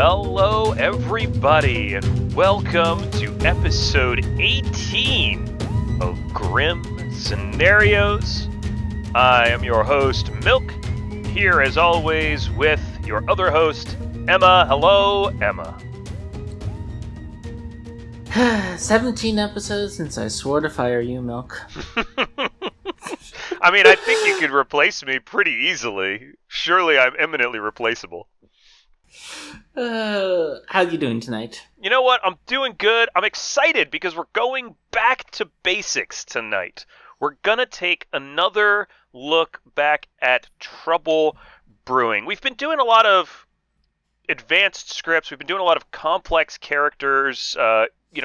Hello, everybody, and welcome to episode 18 of Grim Scenarios. I am your host, Milk, here as always with your other host, Emma. Hello, Emma. 17 episodes since I swore to fire you, Milk. I mean, I think you could replace me pretty easily. Surely I'm eminently replaceable. How you doing tonight? You know what? I'm doing good. I'm excited because we're going back to basics tonight. We're gonna take another look back at Trouble Brewing. We've been doing a lot of advanced scripts. We've been doing a lot of complex characters,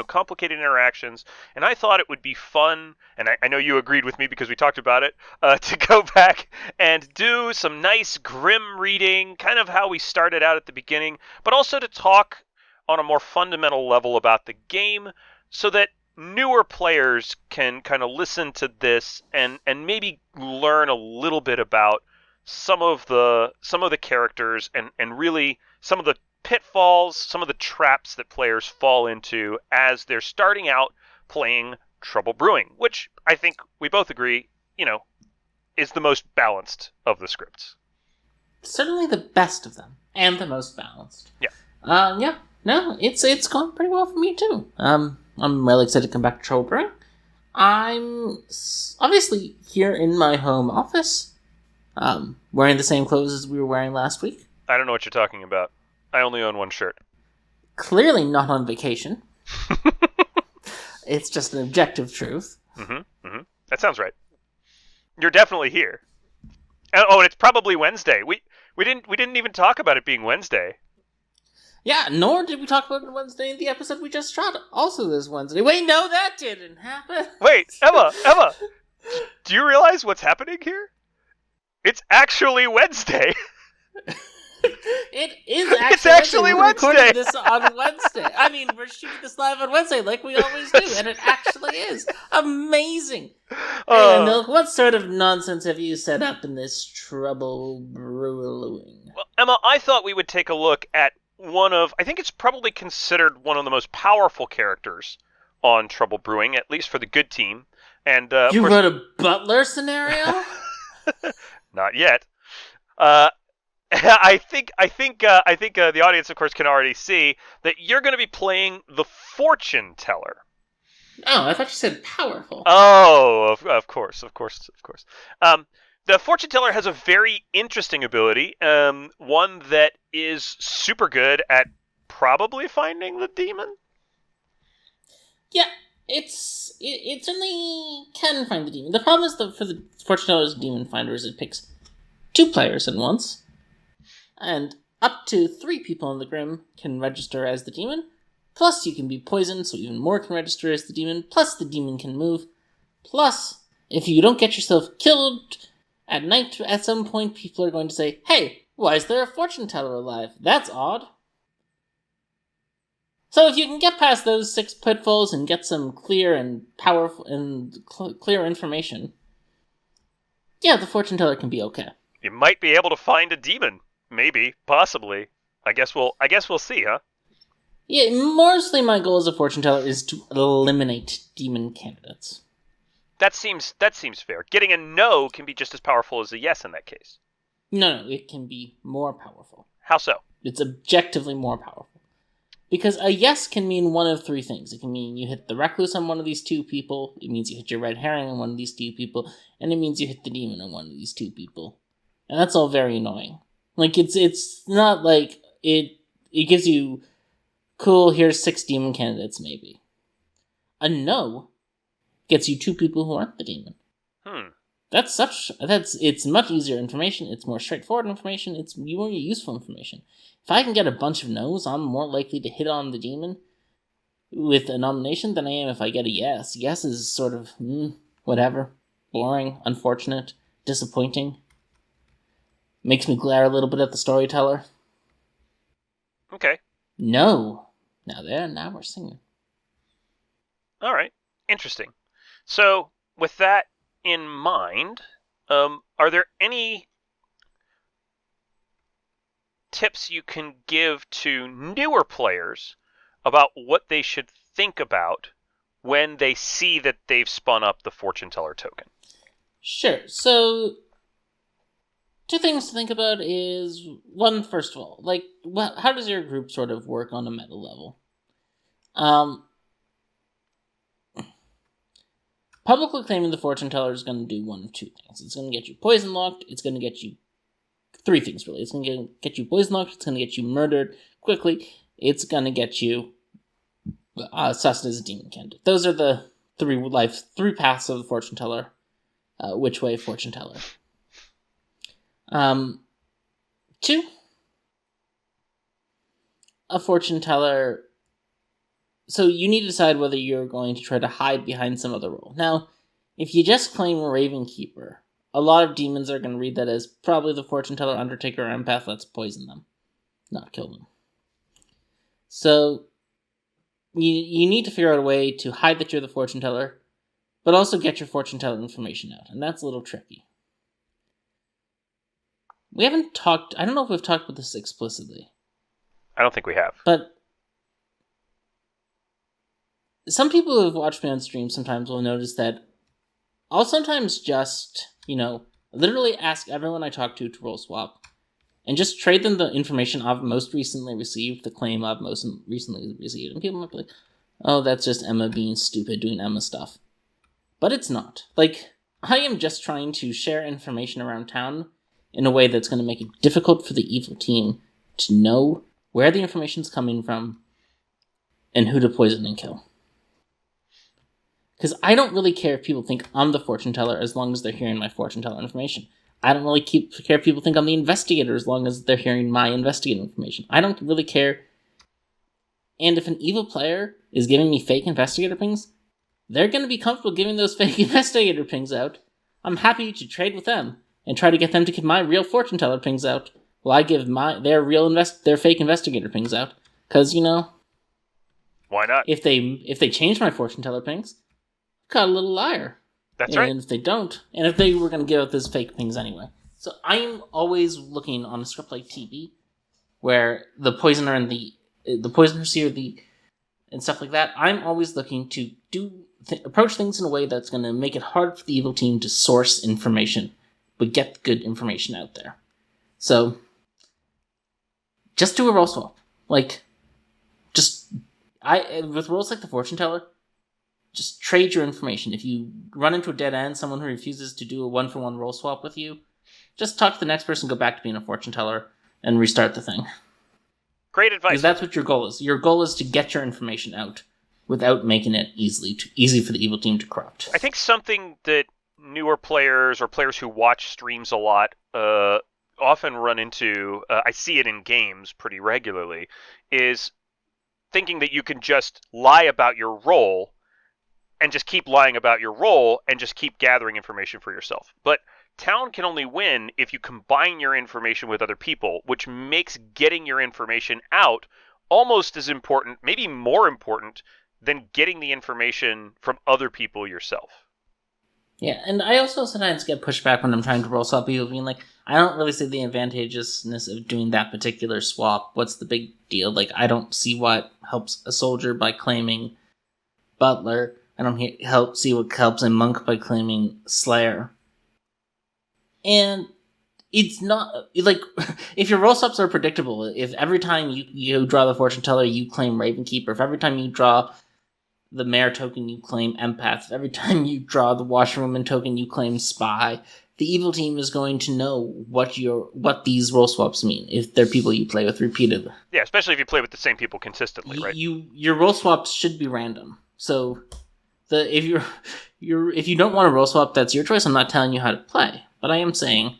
complicated interactions, and I thought it would be fun, and I know you agreed with me because we talked about it, to go back and do some nice grim reading, kind of how we started out at the beginning, but also to talk on a more fundamental level about the game so that newer players can kind of listen to this and maybe learn a little bit about some of the characters and really some of the pitfalls, some of the traps that players fall into as they're starting out playing Trouble Brewing, which I think we both agree, is the most balanced of the scripts. Certainly the best of them, and the most balanced. Yeah. No, it's going pretty well for me too. I'm really excited to come back to Trouble Brewing. I'm obviously here in my home office, wearing the same clothes as we were wearing last week. I don't know what you're talking about. I only own one shirt. Clearly not on vacation. It's just an objective truth. Mm-hmm. That sounds right. You're definitely here. Oh, and it's probably Wednesday. We didn't even talk about it being Wednesday. Yeah, nor did we talk about it Wednesday in the episode we just shot. Also this Wednesday. Wait, no, that didn't happen. Wait, Emma, do you realize what's happening here? It's actually Wednesday. It is actually It's actually Wednesday. We're recording this on Wednesday. I mean, we're shooting this live on Wednesday like we always do, and it actually is. Amazing. Anyway, Milk, what sort of nonsense have you set up in this Trouble Brewing? Well, Emma, I thought we would take a look at I think it's probably considered one of the most powerful characters on Trouble Brewing, at least for the good team. And you wrote a butler scenario? Not yet. I think the audience, of course, can already see that you're going to be playing the fortune teller. Oh, I thought you said powerful. Oh, of course. The fortune teller has a very interesting ability, one that is super good at probably finding the demon. Yeah, it certainly can find the demon. The problem is that for the fortune teller's demon finders, it picks 2 players at once. And up to 3 people in the Grim can register as the demon. Plus, you can be poisoned, so even more can register as the demon. Plus, the demon can move. Plus, if you don't get yourself killed at night at some point, people are going to say, "Hey, why is there a fortune teller alive? That's odd." So if you can get past those 6 pitfalls and get some clear and powerful and clear information, yeah, the fortune teller can be okay. You might be able to find a demon. Maybe, possibly. I guess we'll see, huh? Yeah, mostly my goal as a fortune teller is to eliminate demon candidates. That seems fair. Getting a no can be just as powerful as a yes in that case. No, it can be more powerful. How so? It's objectively more powerful. Because a yes can mean one of 3 things. It can mean you hit the recluse on one of these 2 people, it means you hit your red herring on one of these 2 people, and it means you hit the demon on one of these 2 people. And that's all very annoying. Like, it's not like it gives you, cool, here's 6 demon candidates, maybe. A no gets you 2 people who aren't the demon. It's much easier information, it's more straightforward information, it's more useful information. If I can get a bunch of no's, I'm more likely to hit on the demon with a nomination than I am if I get a yes. Yes is sort of, whatever, boring, unfortunate, disappointing. Makes me glare a little bit at the storyteller. Okay. No. Now we're singing. All right. Interesting. So, with that in mind, are there any tips you can give to newer players about what they should think about when they see that they've spun up the fortune teller token? Sure. So, two things to think about is, one, first of all, like, how does your group sort of work on a meta level? Publicly claiming the fortune teller is going to do one of two things. It's going to get you poison locked. It's going to get you three things, really. It's going to get you poison locked. It's going to get you murdered quickly. It's going to get you sussed as a demon candidate. Those are the three paths of the fortune teller. Which way fortune teller? Two, a fortune teller. So you need to decide whether you're going to try to hide behind some other role. Now, if you just claim Raven Keeper, a lot of demons are going to read that as probably the fortune teller, undertaker, or empath. Let's poison them, not kill them. So you need to figure out a way to hide that you're the fortune teller, but also get your fortune teller information out, and that's a little tricky. We haven't talked. I don't know if we've talked about this explicitly. I don't think we have. But some people who have watched me on stream sometimes will notice that I'll sometimes just, literally ask everyone I talk to roll swap and just trade them the information I've most recently received, the claim I've most recently received. And people might be like, oh, that's just Emma being stupid, doing Emma stuff. But it's not. Like, I am just trying to share information around town in a way that's going to make it difficult for the evil team to know where the information's coming from and who to poison and kill. Because I don't really care if people think I'm the fortune teller as long as they're hearing my fortune teller information. I don't really care if people think I'm the investigator as long as they're hearing my investigative information. I don't really care. And if an evil player is giving me fake investigator pings, they're going to be comfortable giving those fake investigator pings out. I'm happy to trade with them and try to get them to give my real fortune teller pings out while I give their fake investigator pings out. Because, why not? If they change my fortune teller pings, got a little liar. That's right. And if they don't, and if they were going to give out those fake pings anyway. So I'm always looking on a script like TB, where the poisoner and the poisoner seer and stuff like that, I'm always looking to approach things in a way that's going to make it hard for the evil team to source information, but get good information out there. So, just do a roll swap. With roles like the fortune teller, just trade your information. If you run into a dead end, someone who refuses to do a one-for-one roll swap with you, just talk to the next person, go back to being a fortune teller, and restart the thing. Great advice. Because that's what your goal is. Your goal is to get your information out without making it easy for the evil team to corrupt. I think something that newer players or players who watch streams a lot often run into, I see it in games pretty regularly, is thinking that you can just lie about your role and just keep lying about your role and just keep gathering information for yourself. But town can only win if you combine your information with other people, which makes getting your information out almost as important, maybe more important, than getting the information from other people yourself. Yeah, and I also sometimes get pushback when I'm trying to roll swap people, being like, I don't really see the advantageousness of doing that particular swap. What's the big deal? Like, I don't see what helps a soldier by claiming Butler. I don't see what helps a monk by claiming Slayer. And it's not, like, if your roll swaps are predictable, if every time you draw the fortune teller, you claim Ravenkeeper, if every time you draw the mayor token, you claim Empath, if every time you draw the washerwoman token, you claim Spy, the evil team is going to know what these roll swaps mean, if they're people you play with repeatedly. Yeah, especially if you play with the same people consistently, right? Your roll swaps should be random. So if you don't want to roll swap, that's your choice. I'm not telling you how to play, but I am saying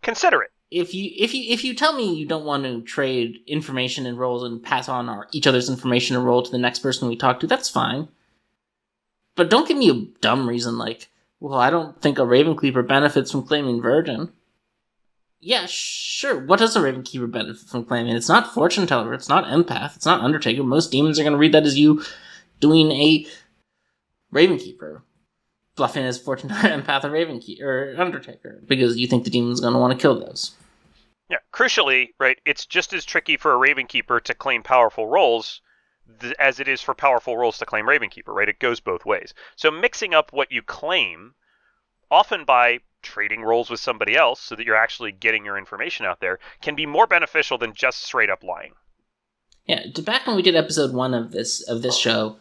consider it. If you tell me you don't want to trade information and rolls and pass on each other's information and roll to the next person we talk to, that's fine. But don't give me a dumb reason like, well, I don't think a Ravenkeeper benefits from claiming Virgin. Yeah, sure. What does a Ravenkeeper benefit from claiming? It's not Fortune Teller. It's not Empath. It's not Undertaker. Most demons are going to read that as you doing a Ravenkeeper, bluffing as Fortune Teller, Empath, or Ravenkeeper, or Undertaker, because you think the demon's going to want to kill those. Yeah, crucially, right, it's just as tricky for a Raven Keeper to claim powerful roles as it is for powerful roles to claim Raven Keeper, right? It goes both ways. So mixing up what you claim, often by trading roles with somebody else so that you're actually getting your information out there, can be more beneficial than just straight up lying. Yeah, back when we did episode 1 of this show,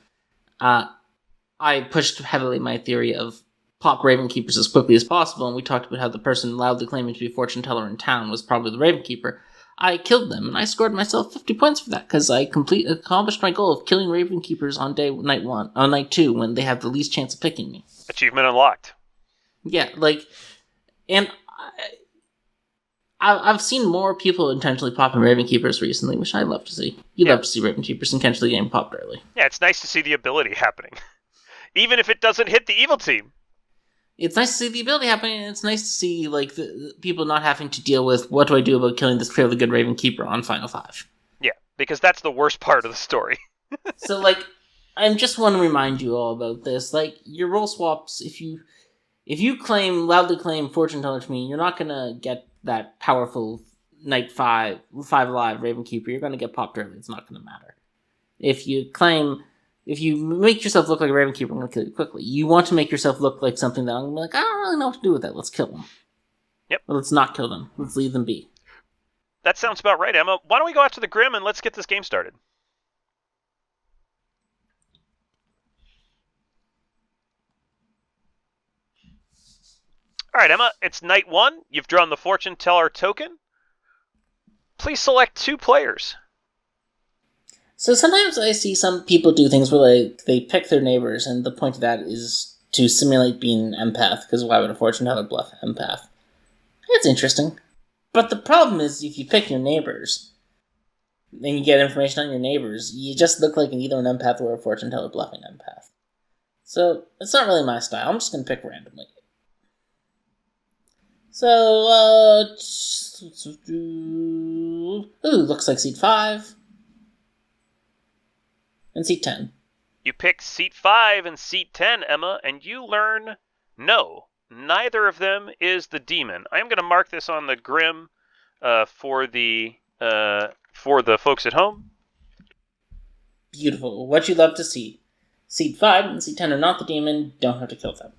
I pushed heavily my theory of pop Raven Keepers as quickly as possible, and we talked about how the person loudly claiming to be a fortune teller in town was probably the Raven Keeper. I killed them, and I scored myself 50 points for that, because I accomplished my goal of killing Raven Keepers on night 2, when they have the least chance of picking me. Achievement unlocked. Yeah, and I've seen more people intentionally popping Raven Keepers recently, which I love to see. You love to see Raven Keepers intentionally getting popped early. Yeah, it's nice to see the ability happening. Even if it doesn't hit the evil team. It's nice to see the ability happening, and it's nice to see the people not having to deal with what do I do about killing this clearly good Raven Keeper on Final 5. Yeah, because that's the worst part of the story. So, I just want to remind you all about this. Your role swaps, if you loudly claim Fortune Teller to me, you're not going to get that powerful Night 5 alive Raven Keeper. You're going to get popped early. It's not going to matter. If you make yourself look like a Raven Keeper, I'm going to kill you quickly. You want to make yourself look like something that I'm like, I don't really know what to do with that. Let's kill them. Yep. But let's not kill them. Let's leave them be. That sounds about right, Emma. Why don't we go after the Grim and let's get this game started? All right, Emma, it's night 1. You've drawn the Fortune Teller token. Please select 2 players. So sometimes I see some people do things where they pick their neighbors, and the point of that is to simulate being an empath, because why would a fortune teller bluff empath? It's interesting. But the problem is, if you pick your neighbors, and you get information on your neighbors, you just look like either an empath or a fortune teller bluffing empath. So, it's not really my style. I'm just going to pick randomly. So, looks like seat 5. And seat 10. You pick seat 5 and seat 10, Emma, and you learn no, neither of them is the demon. I'm going to mark this on the Grim for the folks at home. Beautiful. What you love to see. Seat 5 and seat 10 are not the demon. Don't have to kill them.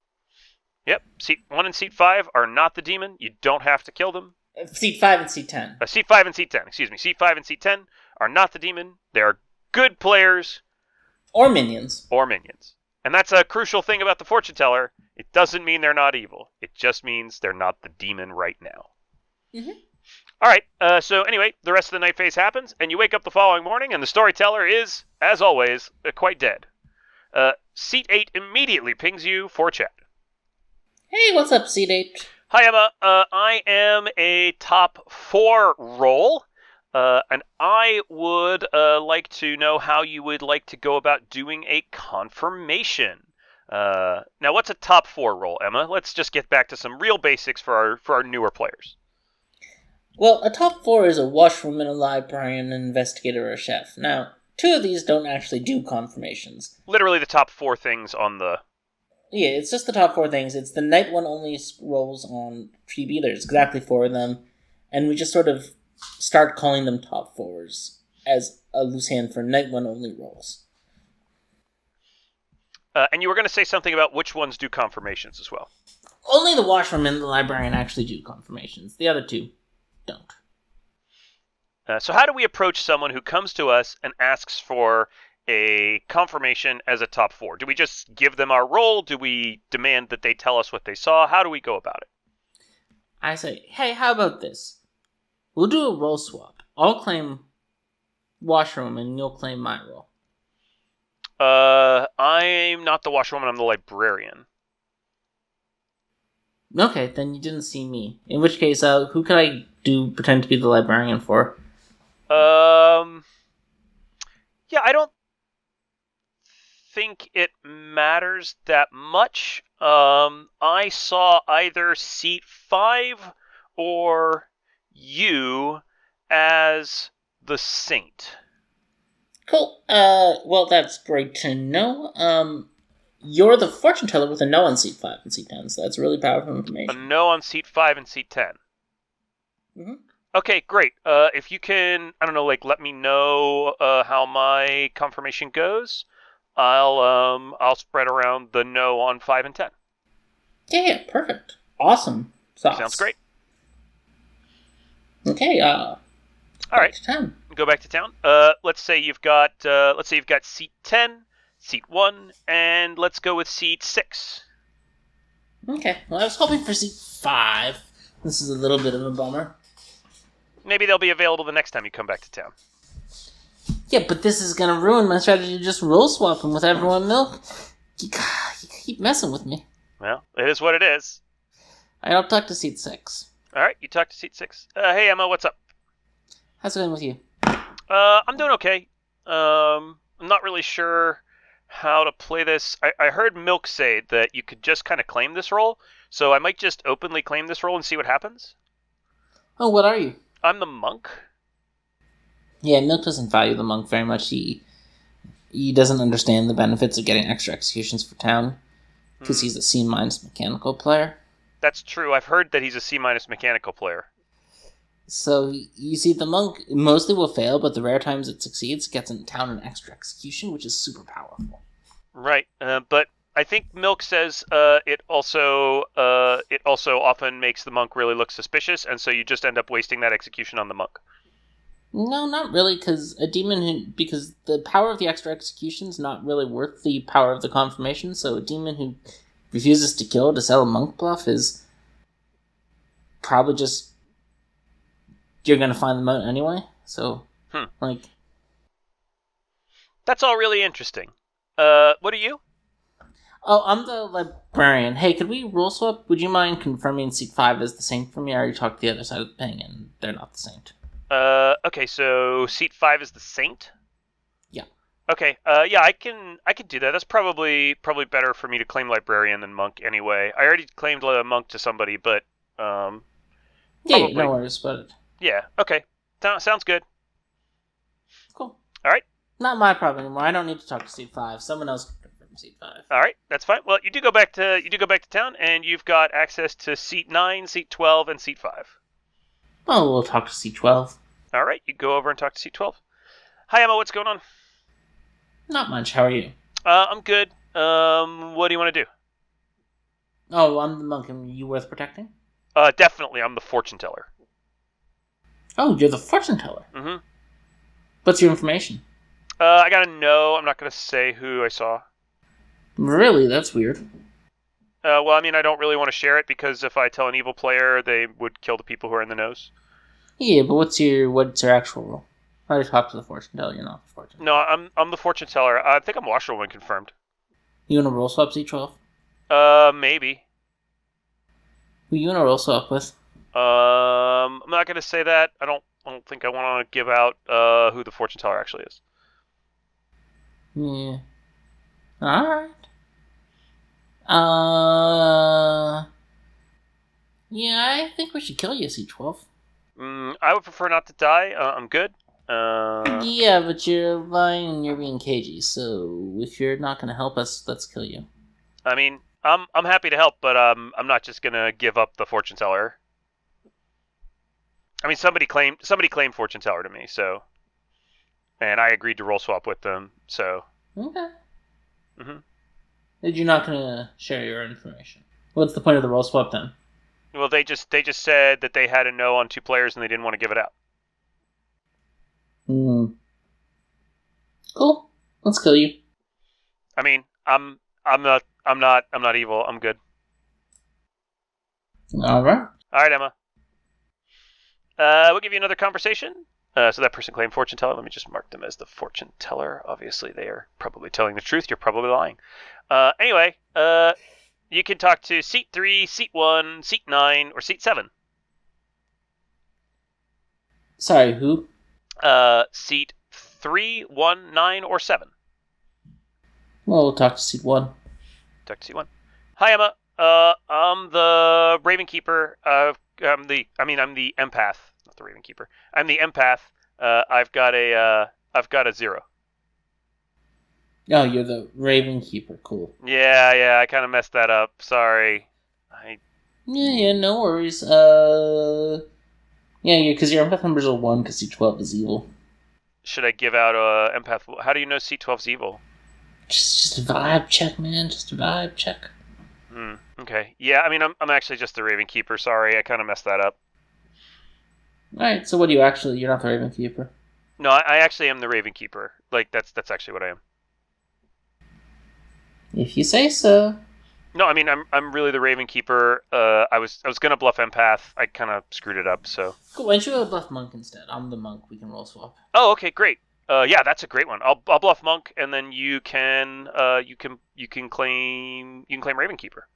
Yep, seat 1 and seat 5 are not the demon. You don't have to kill them. Seat 5 and seat 10. Seat 5 and seat 10, excuse me. Seat 5 and seat 10 are not the demon. They are good players. Or minions. And that's a crucial thing about the fortune teller. It doesn't mean they're not evil. It just means they're not the demon right now. Mm-hmm. All right, so anyway, the rest of the night phase happens, and you wake up the following morning, and the storyteller is, as always, quite dead. Seat 8 immediately pings you for chat. Hey, what's up, Seat 8? Hi, Emma. I am a top 4 role. And I would like to know how you would like to go about doing a confirmation. Now, what's a top 4 role, Emma? Let's just get back to some real basics for our newer players. Well, a top 4 is a washwoman, a librarian, an investigator, or a chef. Now, 2 of these don't actually do confirmations. Literally the top 4 things on the... Yeah, it's just the top 4 things. It's the night 1 only roles on PB. There's exactly 4 of them. And we just sort of start calling them top 4s as a loose hand for night 1 only roles. And you were going to say something about which ones do confirmations as well. Only the washroom and the librarian actually do confirmations. The other 2 don't. So how do we approach someone who comes to us and asks for a confirmation as a top 4? Do we just give them our role? Do we demand that they tell us what they saw? How do we go about it? I say, hey, how about this? We'll do a role swap. I'll claim washroom and you'll claim my role. I'm not the washerwoman, I'm the librarian. Okay, then you didn't see me. In which case, who could I pretend to be the librarian for? Yeah, I don't think it matters that much. I saw either seat 5 or you as the saint. Cool. Well, that's great to know. You're the fortune teller with a no on seat 5 and seat 10, so that's really powerful information. A no on seat 5 and seat 10. Mm-hmm. Okay, great. If you can, I don't know, like let me know how my confirmation goes. I'll spread around the no on 5 and 10. Yeah, perfect. Awesome Sounds sauce. great. Okay, All right, back to 10. go back to town. Let's say you've got seat 10, seat 1, and let's go with seat 6. Okay, well, I was hoping for seat 5. This is a little bit of a bummer. Maybe they'll be available the next time you come back to town. Yeah, but this is gonna ruin my strategy to just roll swap them with everyone milk. You keep messing with me. Well, it is what it is. Alright, I'll talk to seat 6. All right, you talk to seat 6. Hey, Emma, what's up? How's it going with you? I'm doing okay. I'm not really sure how to play this. I heard Milk say that you could just kind of claim this role, so I might just openly claim this role and see what happens. Oh, what are you? I'm the monk. Yeah, Milk doesn't value the monk very much. He doesn't understand the benefits of getting extra executions for town, because he's a C- mechanical player. That's true. I've heard that he's a C- mechanical player. So, you see, the monk mostly will fail, but the rare times it succeeds, gets in town an extra execution, which is super powerful. Right, but I think Milk says it also often makes the monk really look suspicious, and so you just end up wasting that execution on the monk. No, not really, because because the power of the extra execution is not really worth the power of the confirmation, so a demon who refuses to kill to sell a monk bluff is probably just, you're going to find them out anyway, so, That's all really interesting. What are you? Oh, I'm the librarian. Hey, could we rule swap? Would you mind confirming seat 5 is the saint for me? I already talked to the other side of the ping, and they're not the saint. Okay, so seat 5 is the saint? Yeah. Okay, yeah, I can do that. That's probably better for me to claim librarian than monk anyway. I already claimed monk to somebody, but Yeah, probably. no worries about it. Yeah, okay. Sounds good. Cool. All right. Not my problem anymore. I don't need to talk to seat 5. Someone else can confirm seat 5. All right, that's fine. Well, you do go back to town, and you've got access to seat 9, seat 12, and seat 5. Well, we'll talk to seat 12. All right, you go over and talk to seat 12. Hi, Emma. What's going on? Not much. How are you? I'm good. What do you want to do? Oh, I'm the monk. Are you worth protecting? Definitely. I'm the fortune teller. Oh, you're the fortune teller. Mm-hmm. What's your information? I gotta know. I'm not gonna say who I saw. Really? That's weird. Well, I mean, I don't really want to share it because if I tell an evil player, they would kill the people who are in the knows. Yeah, but what's your actual role? I already talked to the fortune teller. You're not the fortune teller. No, I'm the fortune teller. I think I'm washerwoman confirmed. You want to roll swap seat 12? Maybe. Who you want to roll swap with? I'm not gonna say that. I don't think I want to give out who the fortune teller actually is. Yeah. Alright. Yeah, I think we should kill you, C12. I would prefer not to die. I'm good. Yeah, but you're lying and you're being cagey, so if you're not gonna help us, let's kill you. I mean, I'm happy to help, but I'm not just gonna give up the fortune teller. I mean, somebody claimed fortune teller to me, so, and I agreed to roll swap with them, so. Okay. Mhm. You're not gonna share your information. What's the point of the roll swap then? Well, they just said that they had a no on 2 players and they didn't want to give it out. Cool. Let's kill you. I mean, I'm not evil. I'm good. All right. All right, Emma. We'll give you another conversation. So that person claimed fortune teller. Let me just mark them as the fortune teller. Obviously, they are probably telling the truth. You're probably lying. Anyway, you can talk to seat 3, seat 1, seat 9, or seat 7. Sorry, who? Seat 3, 1, 9, or 7. Well, we'll talk to seat 1. Talk to seat 1. Hi, Emma. I'm the Raven Keeper. I'm the empath, not the Raven Keeper. I'm the empath. I've got a 0. Oh, you're the Raven Keeper. Cool. Yeah, I kind of messed that up. Sorry. Yeah, no worries. Yeah, because your empath numbers are 1 because C12 is evil. Should I give out a empath? How do you know C12's evil? Just a vibe check, man. Just a vibe check. Okay. Yeah, I mean, I'm actually just the Raven Keeper. Sorry, I kind of messed that up. Alright, so what do you actually... You're not the Raven Keeper. No, I actually am the Raven Keeper. Like, that's actually what I am. If you say so. No, I mean, I'm really the Raven Keeper. I was gonna bluff empath. I kind of screwed it up, so. Cool, why don't you bluff monk instead? I'm the monk. We can roll swap. Oh, okay, great. Yeah, that's a great one. I'll bluff monk, and then you can claim Raven Keeper.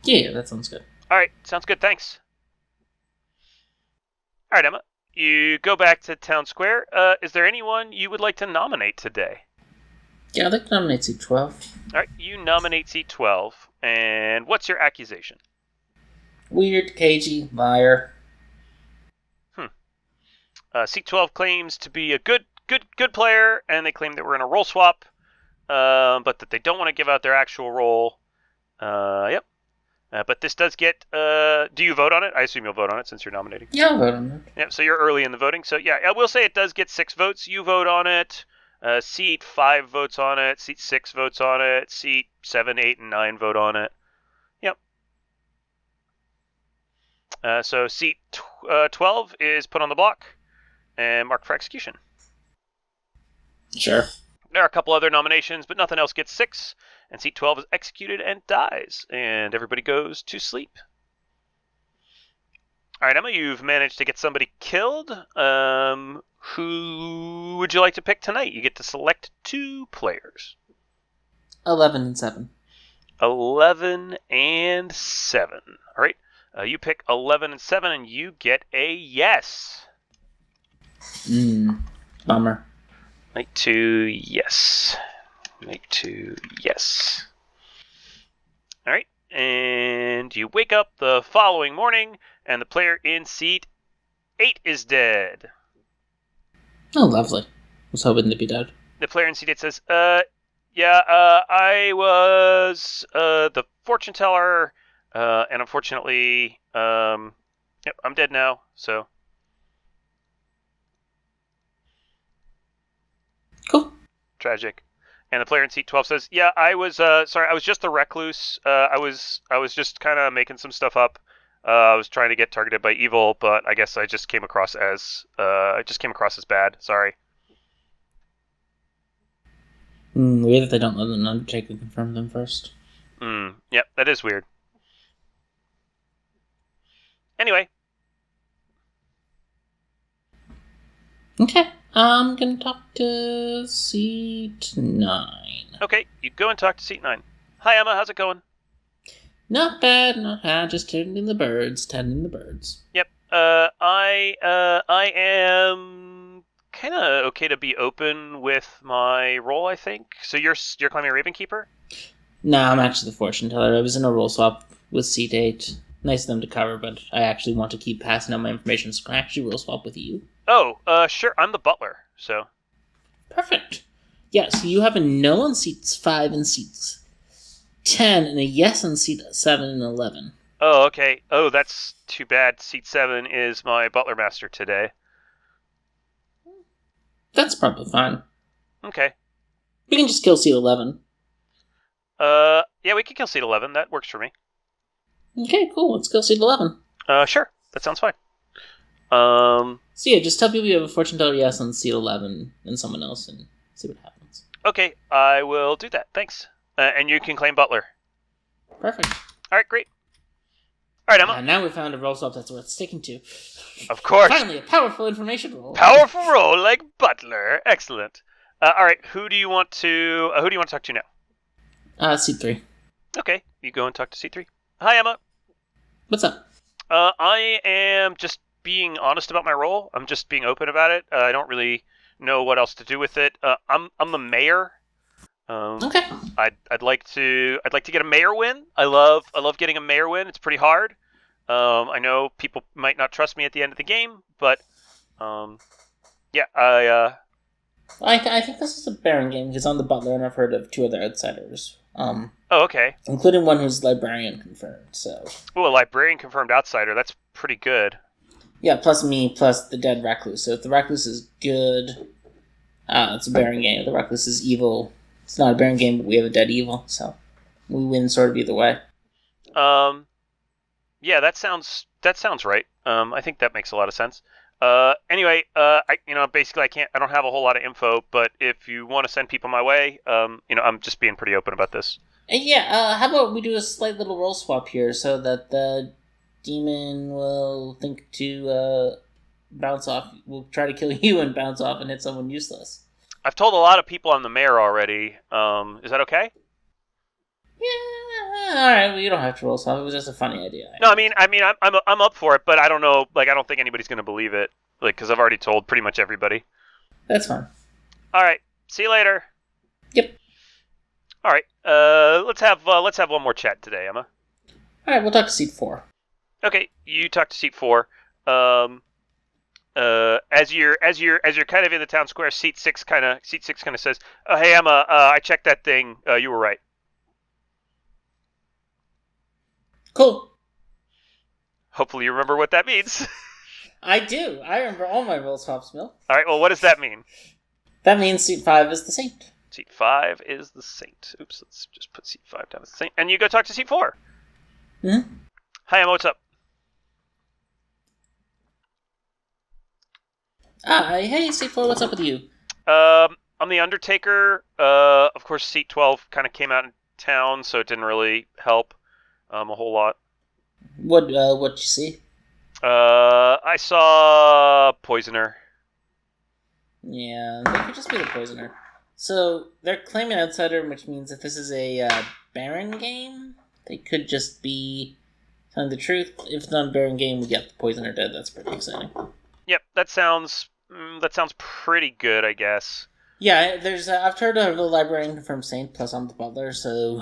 Yeah, that sounds good. All right, sounds good. Thanks. All right, Emma, you go back to town square. Is there anyone you would like to nominate today? Yeah, I'd like to nominate C12. All right, you nominate C12, and what's your accusation? Weird, cagey, liar. C12 claims to be a good player, and they claim that we're in a roll swap, but that they don't want to give out their actual roll. Yep. But this does get... do you vote on it? I assume you'll vote on it since you're nominating. Yeah, I'll vote on it. Yep, so you're early in the voting. So yeah, I will say it does get 6 votes. You vote on it. Seat 5 votes on it. Seat 6 votes on it. Seat 7, 8, and 9 vote on it. Yep. So seat 12 is put on the block and marked for execution. Sure. There are a couple other nominations, but nothing else gets 6. And seat 12 is executed and dies. And everybody goes to sleep. All right, Emma, you've managed to get somebody killed. Who would you like to pick tonight? You get to select 2 players. 11 and 7. 11 and 7. All right. You pick 11 and 7, and you get a yes. Bummer. Night 2, yes. Night 2, yes. All right. And you wake up the following morning, and the player in seat 8 is dead. Oh, lovely. Was hoping to be dead. The player in seat 8 says, I was the fortune teller, and unfortunately, yep, I'm dead now, so. Cool. Tragic. And the player in seat 12 says, yeah, I was, sorry, I was just a recluse. I was just kind of making some stuff up. I was trying to get targeted by evil, but I guess I just came across as, bad. Sorry. Weird that they don't let an Undertaker confirm them first. Yep, that is weird. Anyway. Okay, I'm gonna talk to seat 9. Okay, you go and talk to seat 9. Hi, Emma, how's it going? Not bad, not bad. Just tending the birds. Yep. I am kind of okay to be open with my role, I think. So you're claiming Raven Keeper? Nah, I'm actually the fortune teller. I was in a roll swap with seat 8. Nice of them to cover, but I actually want to keep passing on my information, so I can actually roll swap with you. Oh, sure. I'm the butler, so. Perfect. Yeah, so you have a no on seats 5 and seats 10, and a yes on seat 7 and 11. Oh, okay. Oh, that's too bad. Seat 7 is my butler master today. That's probably fine. Okay. We can just kill seat 11. Yeah, we can kill seat 11. That works for me. Okay, cool. Let's kill seat 11. Sure. That sounds fine. So yeah, just tell people you have a fortune teller yes on seat 11 and someone else and see what happens. Okay, I will do that. Thanks. And you can claim butler. Perfect. All right, great. All right, Emma. Now we found a roll swap that's worth sticking to. Of course. Finally, a powerful information roll. Powerful roll like butler. Excellent. All right, who do you want to talk to now? Seat 3. Okay, you go and talk to seat 3. Hi, Emma. What's up? I am just being honest about my role. I'm just being open about it. I don't really know what else to do with it. I'm the mayor. Okay. I'd like to get a mayor win. I love getting a mayor win. It's pretty hard. I know people might not trust me at the end of the game, but yeah, I think this is a Baron game because I'm the butler and I've heard of 2 other outsiders. Oh, okay. Including one who's librarian confirmed. So. Oh, a librarian confirmed outsider. That's pretty good. Yeah, plus me, plus the dead recluse. So if the recluse is good, it's a Baron game. If the recluse is evil, it's not a Baron game, but we have a dead evil, so we win sort of either way. Yeah, that sounds right. I think that makes a lot of sense. Anyway, basically I don't have a whole lot of info, but if you want to send people my way, I'm just being pretty open about this. And yeah, how about we do a slight little roll swap here so that the demon will think to bounce off. We'll try to kill you and bounce off and hit someone useless. I've told a lot of people I'm the mayor already. Is that okay? Yeah, all right. Well, you don't have to roll swap. It was just a funny idea. No, I'm up for it, but I don't know. Like, I don't think anybody's gonna believe it. Like, because I've already told pretty much everybody. That's fine. All right. See you later. Yep. All right. Let's have one more chat today, Emma. All right. We'll talk to seat 4. Okay. You talk to seat 4. As you're kind of in the town square, seat six kind of says, "Oh, hey Emma, I checked that thing. You were right." Cool. Hopefully you remember what that means. I do. I remember all my roll swaps, Mill. All right. Well, what does that mean? That means seat 5 is the saint. Seat 5 is the saint. Oops. Let's just put seat 5 down as the saint, and you go talk to seat 4. Hmm. Hi Emma, what's up? Hey, seat 4, what's up with you? I'm the Undertaker. Of course, seat 12 kind of came out in town, so it didn't really help a whole lot. What'd you see? I saw Poisoner. Yeah, they could just be the poisoner. So they're claiming outsider, which means if this is a Baron game, they could just be telling the truth. If it's not a Baron game, we get the poisoner dead. That's pretty exciting. Yep, that sounds pretty good, I guess. Yeah, there's. I've heard of the librarian from Saint, plus I'm the butler, so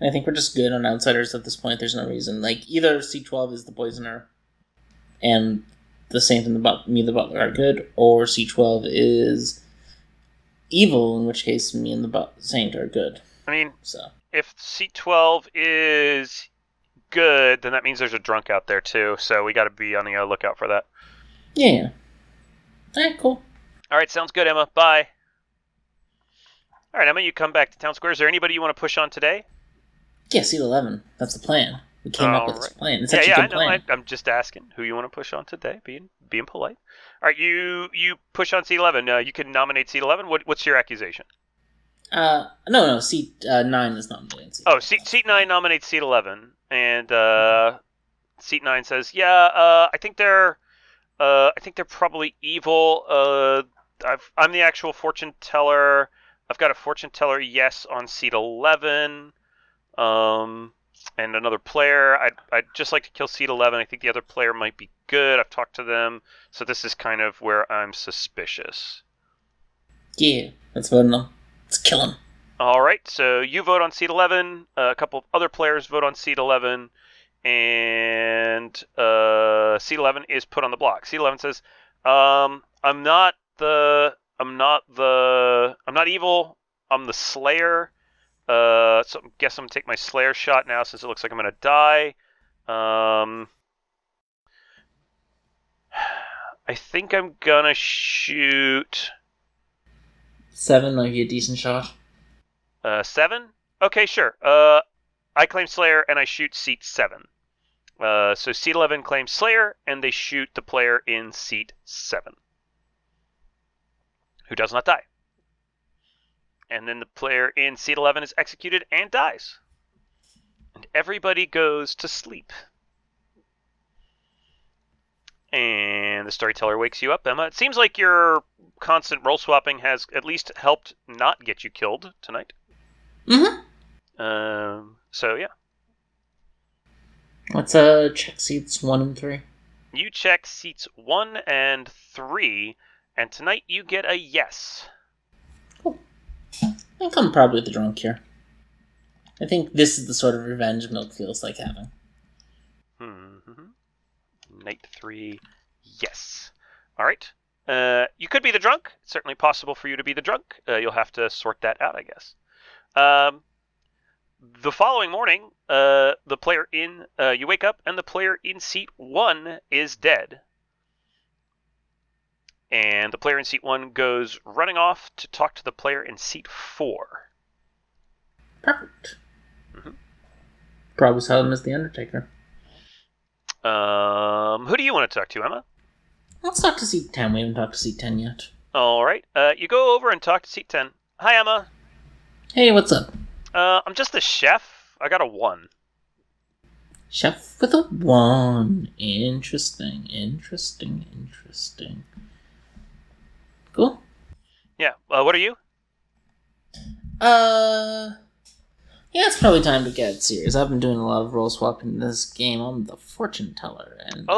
I think we're just good on outsiders at this point. There's no reason. Like, either C12 is the poisoner, and the Saint and the butler are good, or C12 is evil, in which case me and the Saint are good. I mean, so if C12 is good, then that means there's a drunk out there too. So we got to be on the lookout for that. Yeah. Alright, cool. Alright, sounds good, Emma. Bye. Alright, Emma, you come back to Town Square. Is there anybody you want to push on today? Yeah, seat 11. That's the plan. We came up with this plan. It's such a good plan. I'm just asking who you want to push on today, being polite. Alright, you push on seat 11. You can nominate seat 11. What's your accusation? No, seat 9 is nominating seat 11. Seat 9 nominates seat 11. And seat 9 says, yeah, I think they're probably evil. I'm the actual fortune teller. I've got a fortune teller yes on seat 11. And another player. I'd just like to kill seat 11. I think the other player might be good. I've talked to them. So this is kind of where I'm suspicious. Yeah, let's vote on them. Let's kill him. All right, so you vote on seat 11. A couple of other players vote on seat 11. And seat 11 is put on the block. Seat 11 says, I'm not evil. I'm the Slayer. So I guess I'm gonna take my Slayer shot now since it looks like I'm gonna die. I think I'm gonna shoot 7 might be a decent shot. 7? Okay, sure. I claim Slayer and I shoot seat 7. So seat 11 claims Slayer and they shoot the player in seat 7, who does not die. And then the player in seat 11 is executed and dies. And everybody goes to sleep. And the storyteller wakes you up, Emma. It seems like your constant roll swapping has at least helped not get you killed tonight. Mm-hmm. So, yeah. Let's check seats 1 and 3. You check seats 1 and 3, and tonight you get a yes. Cool. I think I'm probably the drunk here. I think this is the sort of revenge Milk feels like having. Night 3, yes. All right. You could be the drunk. It's certainly possible for you to be the drunk. You'll have to sort that out, I guess. The following morning, the player in you wake up and the player in seat 1 is dead. And the player in seat 1 goes running off to talk to the player in seat 4. Perfect. Probably saw him as the Undertaker. Who do you want to talk to, Emma? Let's talk to seat 10. We haven't talked to seat 10 yet. All right. You go over and talk to seat 10. Hi, Emma. Hey, what's up? I'm just the chef. I got a 1. Chef with a 1. Interesting. Cool. Yeah. What are you? Yeah, it's probably time to get serious. I've been doing a lot of role swapping in this game. I'm the fortune teller, and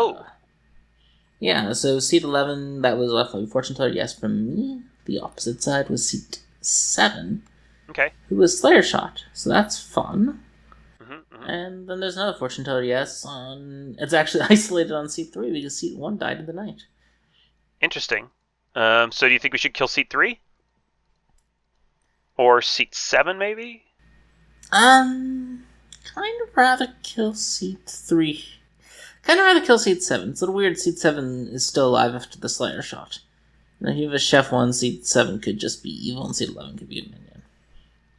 yeah. So seat 11, that was roughly fortune teller. Yes, from me. The opposite side was seat 7. Okay. Who was Slayer shot. So that's fun. Mm-hmm. And then there's another fortune teller. Yes, it's actually isolated on seat 3 because seat 1 died in the night. Interesting. So do you think we should kill seat 3? Or seat 7, maybe? Kind of rather kill seat 3. Kind of rather kill seat 7. It's a little weird seat 7 is still alive after the Slayer shot. If you have a chef 1, seat 7 could just be evil, and seat 11 could be a minion.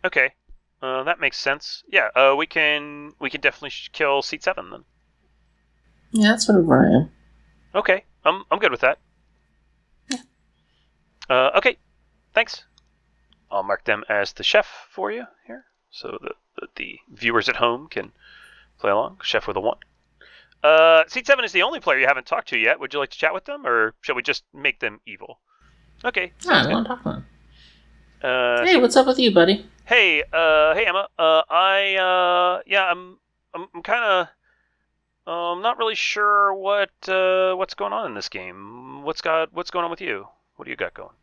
Okay. That makes sense. Yeah, we can definitely kill seat 7 then. Yeah, that's whatever I am. Okay. I'm good with that. Yeah. Okay. Thanks. I'll mark them as the chef for you here, so that the viewers at home can play along. Chef with a 1. Seat 7 is the only player you haven't talked to yet. Would you like to chat with them, or shall we just make them evil? Okay. I want to talk to them. Hey, what's up with you, buddy? Hey, Emma. I'm kind of, not really sure what's going on in this game. What's going on with you? What do you got going?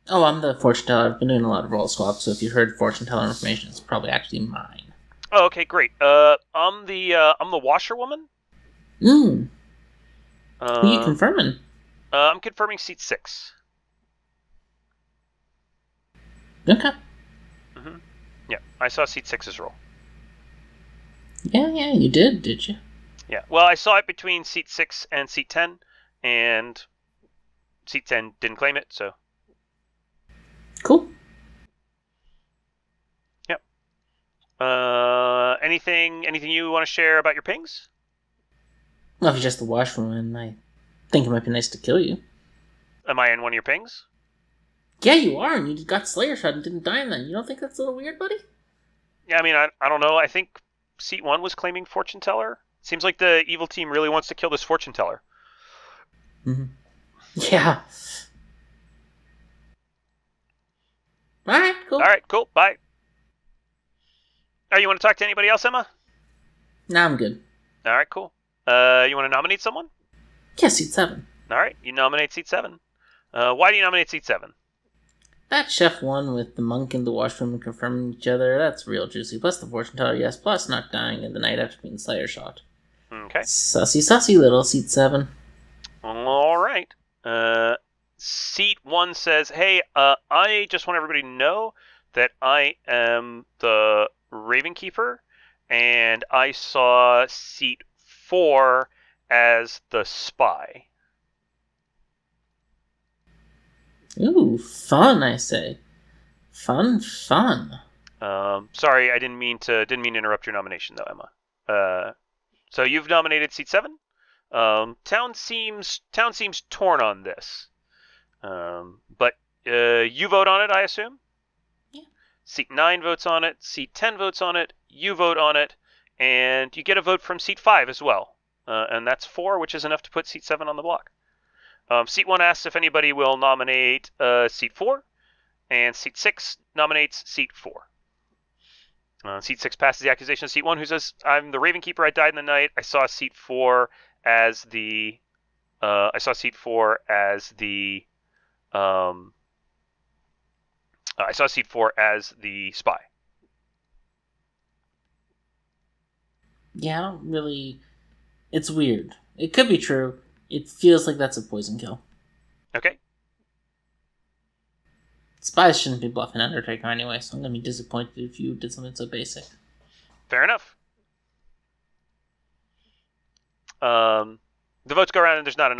Oh, I'm the fortune teller. I've been doing a lot of roll swaps, so if you heard fortune teller information, it's probably actually mine. Oh, okay, great. I'm the washerwoman. Who are you confirming? I'm confirming seat 6. Okay. Yeah, I saw seat 6's roll. Yeah, you did you? Yeah, well, I saw it between seat 6 and seat 10, and seat 10 didn't claim it, so. Cool. Yep. Anything you want to share about your pings? Well, if you're just the washwoman, I think it might be nice to kill you. Am I in one of your pings? Yeah, you are, and you got Slayer shot and didn't die in that. You don't think that's a little weird, buddy? Yeah, I mean, I don't know. I think seat 1 was claiming fortune teller. Seems like the evil team really wants to kill this fortune teller. Mm-hmm. Yeah. All right, cool. Bye. Oh, you want to talk to anybody else, Emma? Nah, I'm good. All right, cool. You want to nominate someone? Yeah, seat 7. All right, you nominate seat 7. Why do you nominate seat 7? That chef 1 with the monk and the washroom confirming each other, that's real juicy. Plus the fortune teller, yes. Plus not dying in the night after being Slayer shot. Okay. Sussy little seat 7. All right. Seat 1 says, hey, I just want everybody to know that I am the Raven Keeper, and I saw seat 4 as the spy. Ooh, fun, I say. Fun. Sorry, I didn't mean to interrupt your nomination, though, Emma. So you've nominated seat 7. Town seems torn on this. But you vote on it, I assume? Yeah. Seat 9 votes on it, seat 10 votes on it, you vote on it, and you get a vote from seat 5 as well. And that's 4, which is enough to put seat 7 on the block. Seat 1 asks if anybody will nominate seat 4, and seat 6 nominates seat 4. Seat 6 passes the accusation of seat 1, who says, I'm the Raven Keeper, I died in the night, I saw seat 4 as the spy. Yeah, I don't really... It's weird. It could be true. It feels like that's a poison kill. Okay. Spies shouldn't be bluffing Undertaker anyway, so I'm going to be disappointed if you did something so basic. Fair enough. The votes go around, and there's not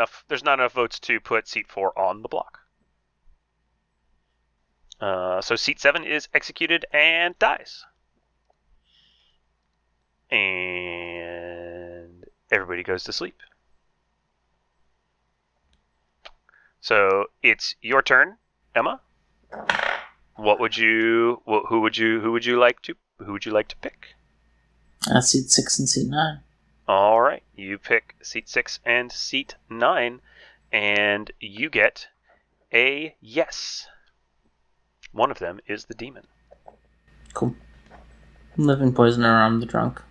enough votes to put seat 4 on the block. So seat 7 is executed and dies. And everybody goes to sleep. So it's your turn, Emma. Who would you like to pick? Seat 6 and seat 9. All right, you pick seat 6 and seat 9, and you get a yes. One of them is the demon. Cool. Living poisoner, I'm the drunk.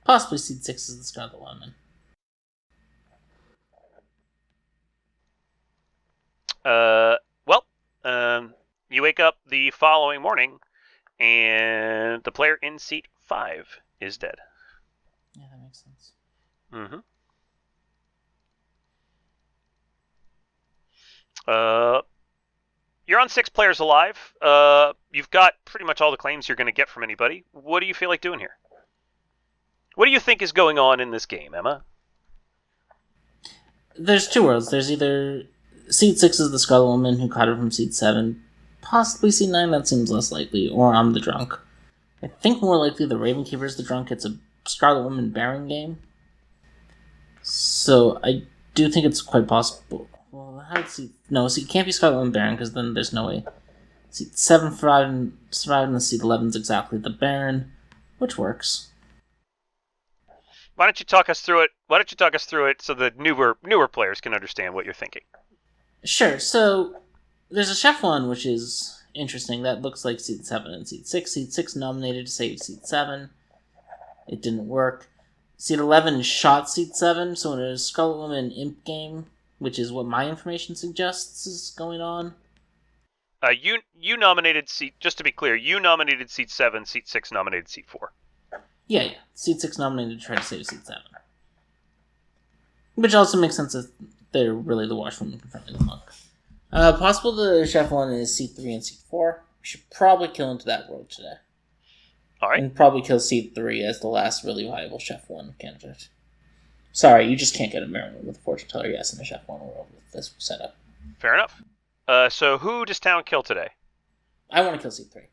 Possibly seat 6 is the Scarlet Woman. You wake up the following morning, and the player in seat 5 is dead. Yeah, that makes sense. Mm-hmm. You're on 6 players alive. You've got pretty much all the claims you're going to get from anybody. What do you feel like doing here? What do you think is going on in this game, Emma? There's two worlds. There's either seat 6 is the Scarlet Woman who caught her from seat 7, possibly seat 9, that seems less likely, or I'm the drunk. I think more likely the Ravenkeeper is the drunk. It's a Scarlet Woman Baron game. So I do think it's quite possible. Well, it can't be Scarlet Woman Baron, because then there's no way. Seat 7 survived, and seat 11 is exactly the Baron, which works. Why don't you talk us through it so the newer players can understand what you're thinking? Sure. So there's a Chef 1, which is interesting. That looks like seat 7 and seat 6. Seat 6 nominated to save seat 7. It didn't work. Seat 11 shot seat 7, so in a Scarlet Woman Imp game, which is what my information suggests is going on. You nominated seat. Just to be clear, you nominated seat 7. Seat 6 nominated seat 4. Yeah. Seat 6 nominated to try to save seat 7. Which also makes sense if they're really the washwoman confronting the monk. Possible the Chef 1 is seat 3 and seat 4. We should probably kill into that world today. Alright. And probably kill seat 3 as the last really viable Chef 1 candidate. Sorry, you just can't get a Merriman with a Fortune Teller yes in a Chef 1 world with this setup. Fair enough. So who does Town kill today? I want to kill seat 3.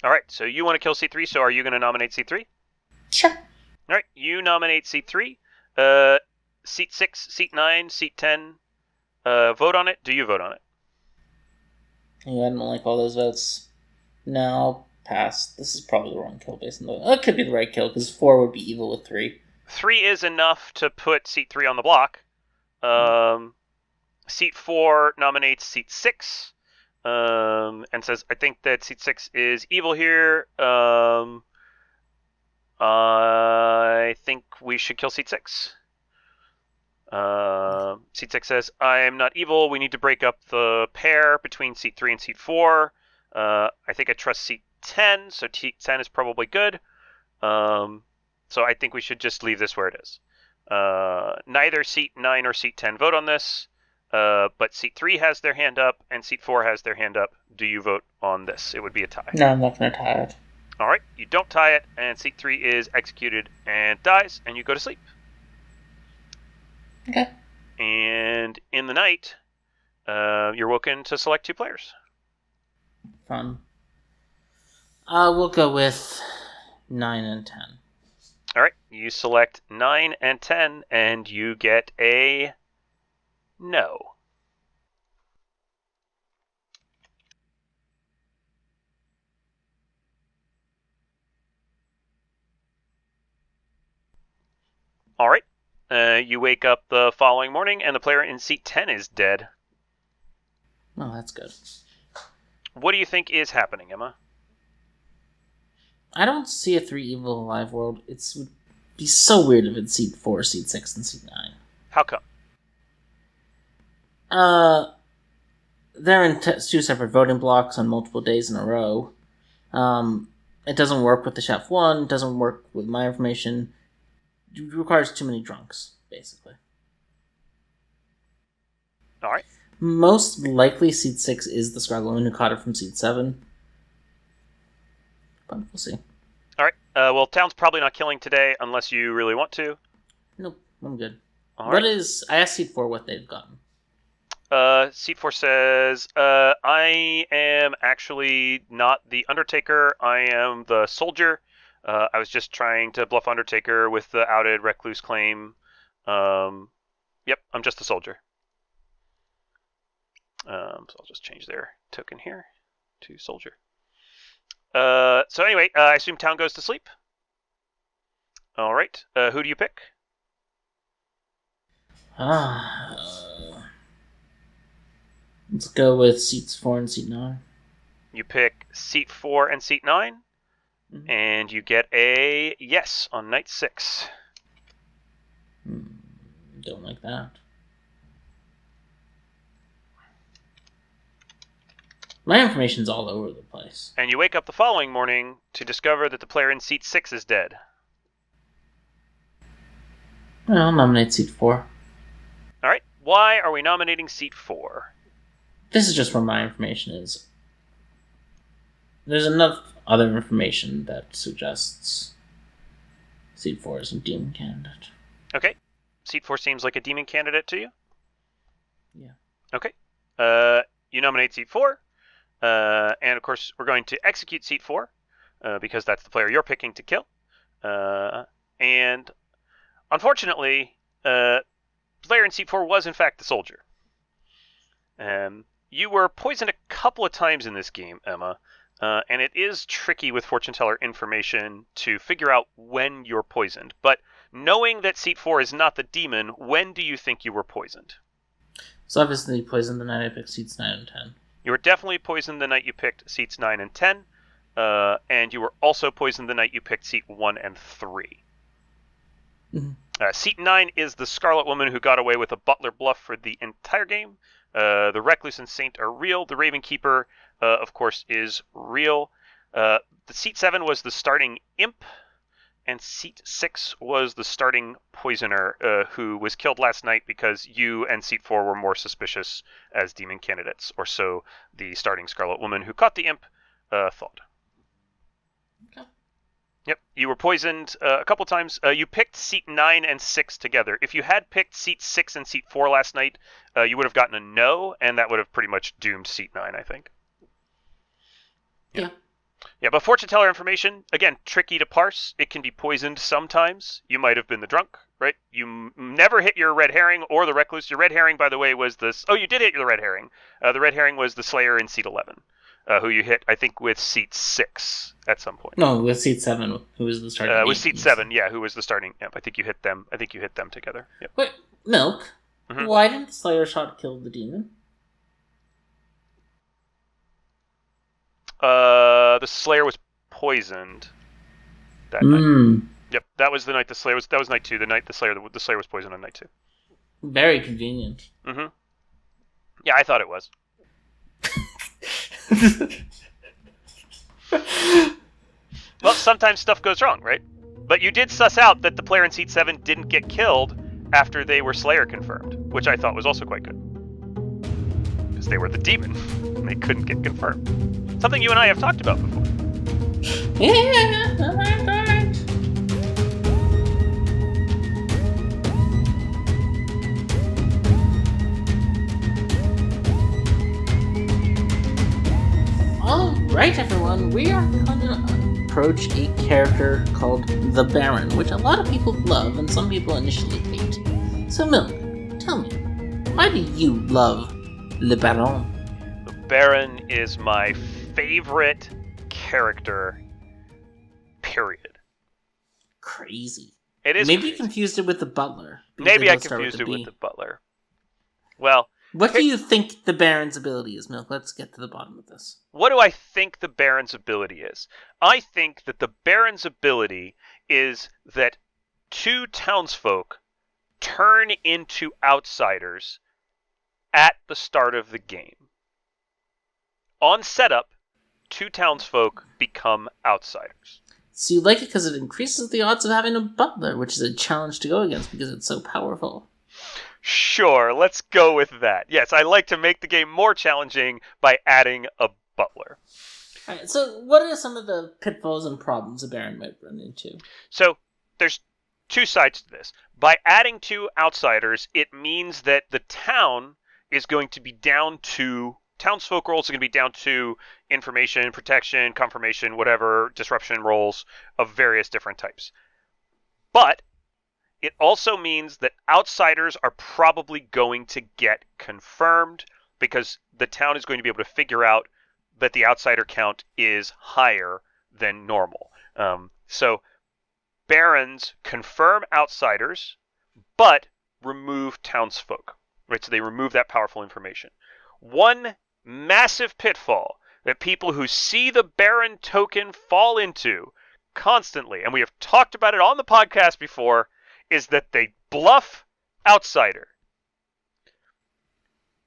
Alright, so you want to kill seat 3, so are you going to nominate seat 3? Sure. Alright, you nominate seat 3. Seat 6, seat 9, seat 10. Vote on it. Do you vote on it? Yeah, I don't like all those votes. No, pass. This is probably the wrong kill based on the... It could be the right kill, because 4 would be evil with 3. 3 is enough to put seat 3 on the block. Seat 4 nominates seat 6. And says, I think that seat 6 is evil here. I think we should kill seat 6. Seat 6 says, I am not evil. We need to break up the pair between seat 3 and seat 4. I think I trust seat 10, so seat 10 is probably good. So I think we should just leave this where it is. Neither seat 9 or seat 10 vote on this, but seat 3 has their hand up, and seat 4 has their hand up. Do you vote on this? It would be a tie. No, I'm not going to tie it. Alright, you don't tie it, and seat 3 is executed and dies, and you go to sleep. Okay. And in the night, you're woken to select 2 players. Fun. We'll go with 9 and 10. Alright, you select 9 and 10, and you get a no. Alright, you wake up the following morning, and the player in seat 10 is dead. Oh, that's good. What do you think is happening, Emma? I don't see a 3 evil alive world. It would be so weird if it's seat 4, seat 6, and seat 9. How come? They're in 2 separate voting blocks on multiple days in a row. It doesn't work with the Chef 1, it doesn't work with my information. It requires too many drunks, basically. Alright. Most likely seat 6 is the Scarlet Woman who caught her from seat 7. But we'll see. Alright, Well, town's probably not killing today unless you really want to. Nope, I'm good. All What right. is... I asked Seat 4 what they've gotten. Seat 4 says, I am actually not the Undertaker. I am the soldier. I was just trying to bluff Undertaker with the outed Recluse claim. Yep, I'm just a soldier. So I'll just change their token here to soldier. So anyway, I assume town goes to sleep. All right. Who do you pick? Let's go with Seats 4 and Seat 9. You pick Seat 4 and Seat 9, and you get a yes on night 6. Don't like that. My information's all over the place. And you wake up the following morning to discover that the player in Seat 6 is dead. Well, I'll nominate Seat 4. All right. Why are we nominating Seat 4? This is just where my information is. There's enough other information that suggests Seat 4 is a demon candidate. Okay. Seat 4 seems like a demon candidate to you? Yeah. Okay. You nominate Seat 4. And of course, we're going to execute Seat 4 because that's the player you're picking to kill. And unfortunately, player in Seat 4 was in fact the soldier. You were poisoned a couple of times in this game, Emma, and it is tricky with fortune teller information to figure out when you're poisoned. But knowing that Seat 4 is not the demon, when do you think you were poisoned? So obviously poisoned the night I picked Seats 9 and 10. You were definitely poisoned the night you picked Seats 9 and 10, and you were also poisoned the night you picked Seat 1 and 3. Seat 9 is the Scarlet Woman who got away with a butler bluff for the entire game. The Recluse and Saint are real. The Raven Keeper, of course, is real. The Seat 7 was the starting imp, and Seat 6 was the starting poisoner who was killed last night because you and Seat 4 were more suspicious as demon candidates, or so the starting Scarlet Woman who caught the imp thought. Okay. Yep, you were poisoned a couple times. You picked Seat 9 and 6 together. If you had picked Seat 6 and Seat 4 last night, you would have gotten a no, and that would have pretty much doomed Seat 9, I think. Yeah. Yeah, but fortune teller information, again, tricky to parse. It can be poisoned sometimes. You might have been the drunk, right? You never hit your red herring or the recluse. Your red herring, by the way, was this... Oh, you did hit the red herring. The red herring was the Slayer in Seat 11. Who you hit, I think, with Seat 6 at some point. No, with Seat 7, who was the starting with Seat 7, yeah, who was the starting imp. I think you hit them. I think you hit them together. Yep. Wait, Milk? Mm-hmm. Why didn't the Slayer shot kill the demon? The Slayer was poisoned that night. Yep, that was the night the Slayer was... That was night 2, the night the Slayer was poisoned on night 2. Very convenient. Mm-hmm. Yeah, I thought it was. Well, sometimes stuff goes wrong, right? But you did suss out that the player in Seat 7 didn't get killed after they were Slayer confirmed, which I thought was also quite good. Because they were the demon, and they couldn't get confirmed. Something you and I have talked about before. Yeah, alright. Alright, everyone, we are going to approach a character called the Baron, which a lot of people love and some people initially hate. So, Milk, tell me, why do you love Le Baron? The Baron is my favorite character, period. Crazy. It is Maybe crazy. you confused it with the Butler. Maybe I confused it with the Butler. Well... What do you think the Baron's ability is, Milk? Let's get to the bottom of this. What do I think the Baron's ability is? I think that the Baron's ability is that two townsfolk turn into outsiders at the start of the game. On setup, two townsfolk become outsiders. So you like it because it increases the odds of having a butler, which is a challenge to go against because it's so powerful. Sure, let's go with that. Yes, I like to make the game more challenging by adding a butler. Alright, so what are some of the pitfalls and problems a Baron might run into? So there's two sides to this. By adding two outsiders, it means that the town is going to be down to townsfolk rolls are going to be down to information, protection, confirmation, whatever, disruption rolls of various different types. But it also means that outsiders are probably going to get confirmed because the town is going to be able to figure out that the outsider count is higher than normal. So barons confirm outsiders, but remove townsfolk. Right? So they remove that powerful information. One massive pitfall that people who see the baron token fall into constantly, and we have talked about it on the podcast before, is that they bluff outsider.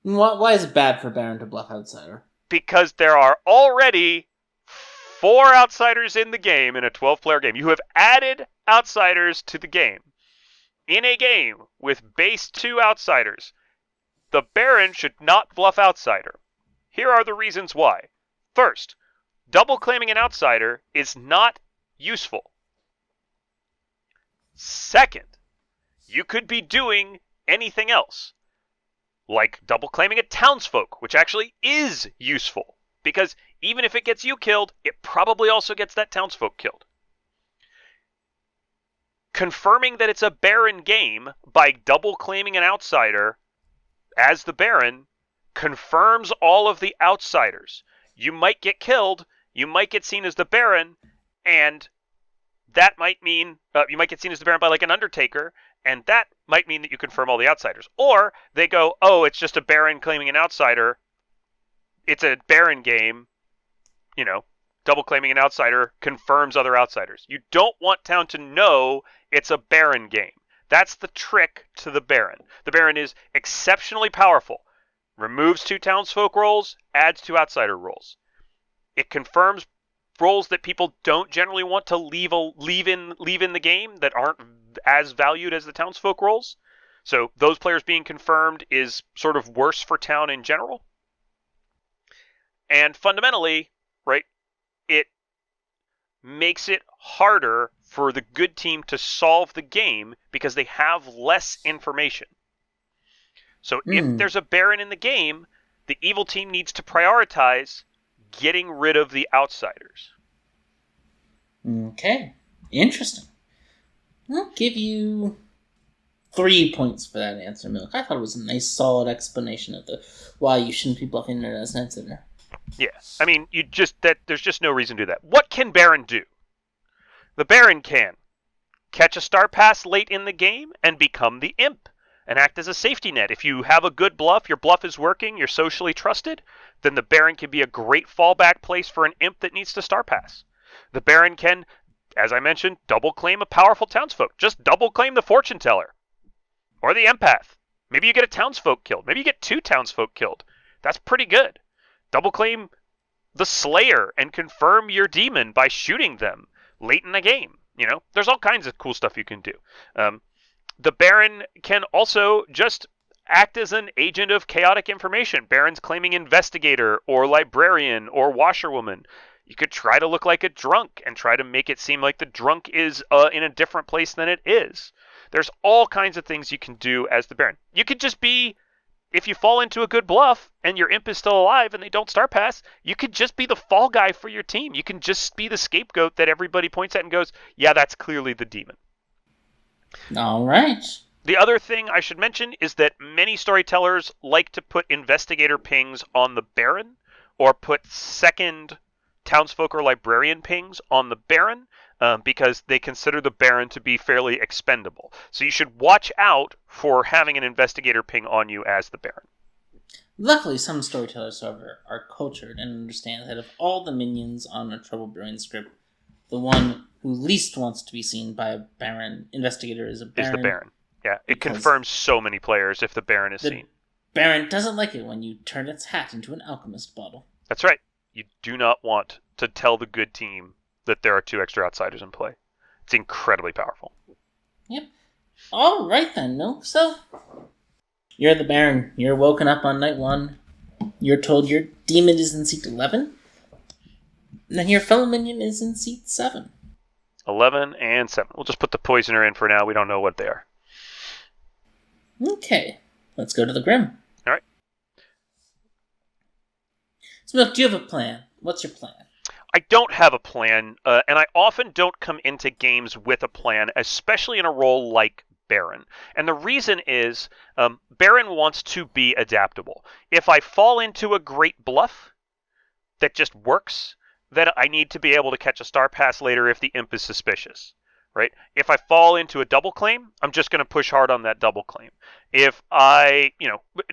Why is it bad for Baron to bluff outsider? Because there are already 4 outsiders in the game in a 12-player game. You have added outsiders to the game. In a game with base 2 outsiders, the Baron should not bluff outsider. Here are the reasons why. First, double claiming an outsider is not useful. Second, you could be doing anything else, like double claiming a townsfolk, which actually is useful, because even if it gets you killed, it probably also gets that townsfolk killed. Confirming that it's a Baron game by double claiming an outsider as the Baron confirms all of the outsiders. You might get killed, you might get seen as the Baron, and that might mean you might get seen as the Baron by like an Undertaker, and that might mean that you confirm all the outsiders. Or they go, oh, it's just a Baron claiming an outsider. It's a Baron game. Double claiming an outsider confirms other outsiders. You don't want town to know it's a Baron game. That's the trick to the Baron. The Baron is exceptionally powerful. Removes 2 townsfolk rolls, adds 2 outsider rolls. It confirms roles that people don't generally want to leave in the game that aren't as valued as the townsfolk roles. So those players being confirmed is sort of worse for town in general. And fundamentally, right, it makes it harder for the good team to solve the game because they have less information. So if there's a Baron in the game, the evil team needs to prioritize getting rid of the outsiders. Okay. Interesting. I'll give you 3 points for that answer, Milk. I thought it was a nice, solid explanation of why you shouldn't be bluffing it as an outsider. Yeah. I mean, there's just no reason to do that. What can Baron do? The Baron can catch a star pass late in the game and become the imp and act as a safety net. If you have a good bluff, your bluff is working, you're socially trusted, then the Baron can be a great fallback place for an imp that needs to star pass. The Baron can, as I mentioned, double claim a powerful townsfolk. Just double claim the fortune teller or the empath. Maybe you get a townsfolk killed. Maybe you get 2 townsfolk killed. That's pretty good. Double claim the Slayer and confirm your demon by shooting them late in the game. There's all kinds of cool stuff you can do. The Baron can also just act as an agent of chaotic information. Baron's claiming investigator or librarian or washerwoman. You could try to look like a drunk and try to make it seem like the drunk is in a different place than it is. There's all kinds of things you can do as the Baron. You could just be, if you fall into a good bluff and your imp is still alive and they don't star pass, you could just be the fall guy for your team. You can just be the scapegoat that everybody points at and goes, yeah, that's clearly the demon. All right. The other thing I should mention is that many storytellers like to put investigator pings on the Baron or put second townsfolk or librarian pings on the Baron because they consider the Baron to be fairly expendable. So you should watch out for having an investigator ping on you as the Baron. Luckily, some storytellers, however, are cultured and understand that of all the minions on a Trouble Brewing script, the one who least wants to be seen by a Baron investigator is a Baron. Is the Baron. Yeah, it confirms so many players if the Baron is seen. Baron doesn't like it when you turn its hat into an alchemist bottle. That's right. You do not want to tell the good team that there are 2 extra outsiders in play. It's incredibly powerful. Yep. All right then, Milk. So, you're the Baron. You're woken up on night 1. You're told your demon is in seat 11. Then your fellow minion is in seat 7. 11 and 7. We'll just put the poisoner in for now. We don't know what they are. Okay, let's go to the Grim. All right. So, Milk, do you have a plan? What's your plan? I don't have a plan, and I often don't come into games with a plan, especially in a role like Baron. And the reason is Baron wants to be adaptable. If I fall into a great bluff that just works, then I need to be able to catch a star pass later if the imp is suspicious. Right? If I fall into a double claim, I'm just going to push hard on that double claim. If I,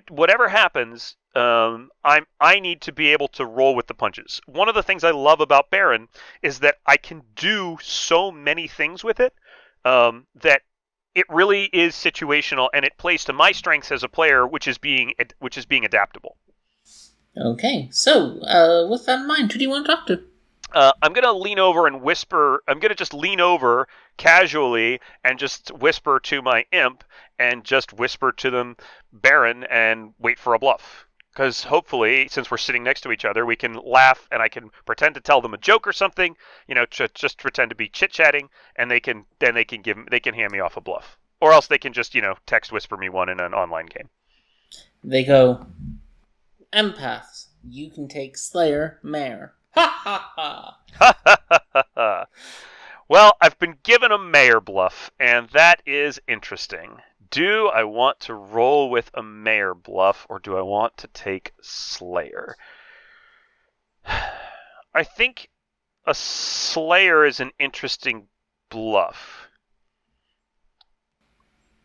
whatever happens, I need to be able to roll with the punches. One of the things I love about Baron is that I can do so many things with it that it really is situational, and it plays to my strengths as a player, which is being adaptable. Okay, so with that in mind, who do you want to talk to? I'm going to lean over and whisper. I'm going to just lean over casually and just whisper to my imp and just whisper to them Baron and wait for a bluff. Because hopefully, since we're sitting next to each other, we can laugh and I can pretend to tell them a joke or something, just pretend to be chit-chatting, and they can hand me off a bluff. Or else they can just, text whisper me one in an online game. They go, empaths, you can take Slayer, Mare. Ha ha ha! Ha ha ha ha! Well, I've been given a Mayor bluff, and that is interesting. Do I want to roll with a Mayor bluff, or do I want to take Slayer? I think a Slayer is an interesting bluff.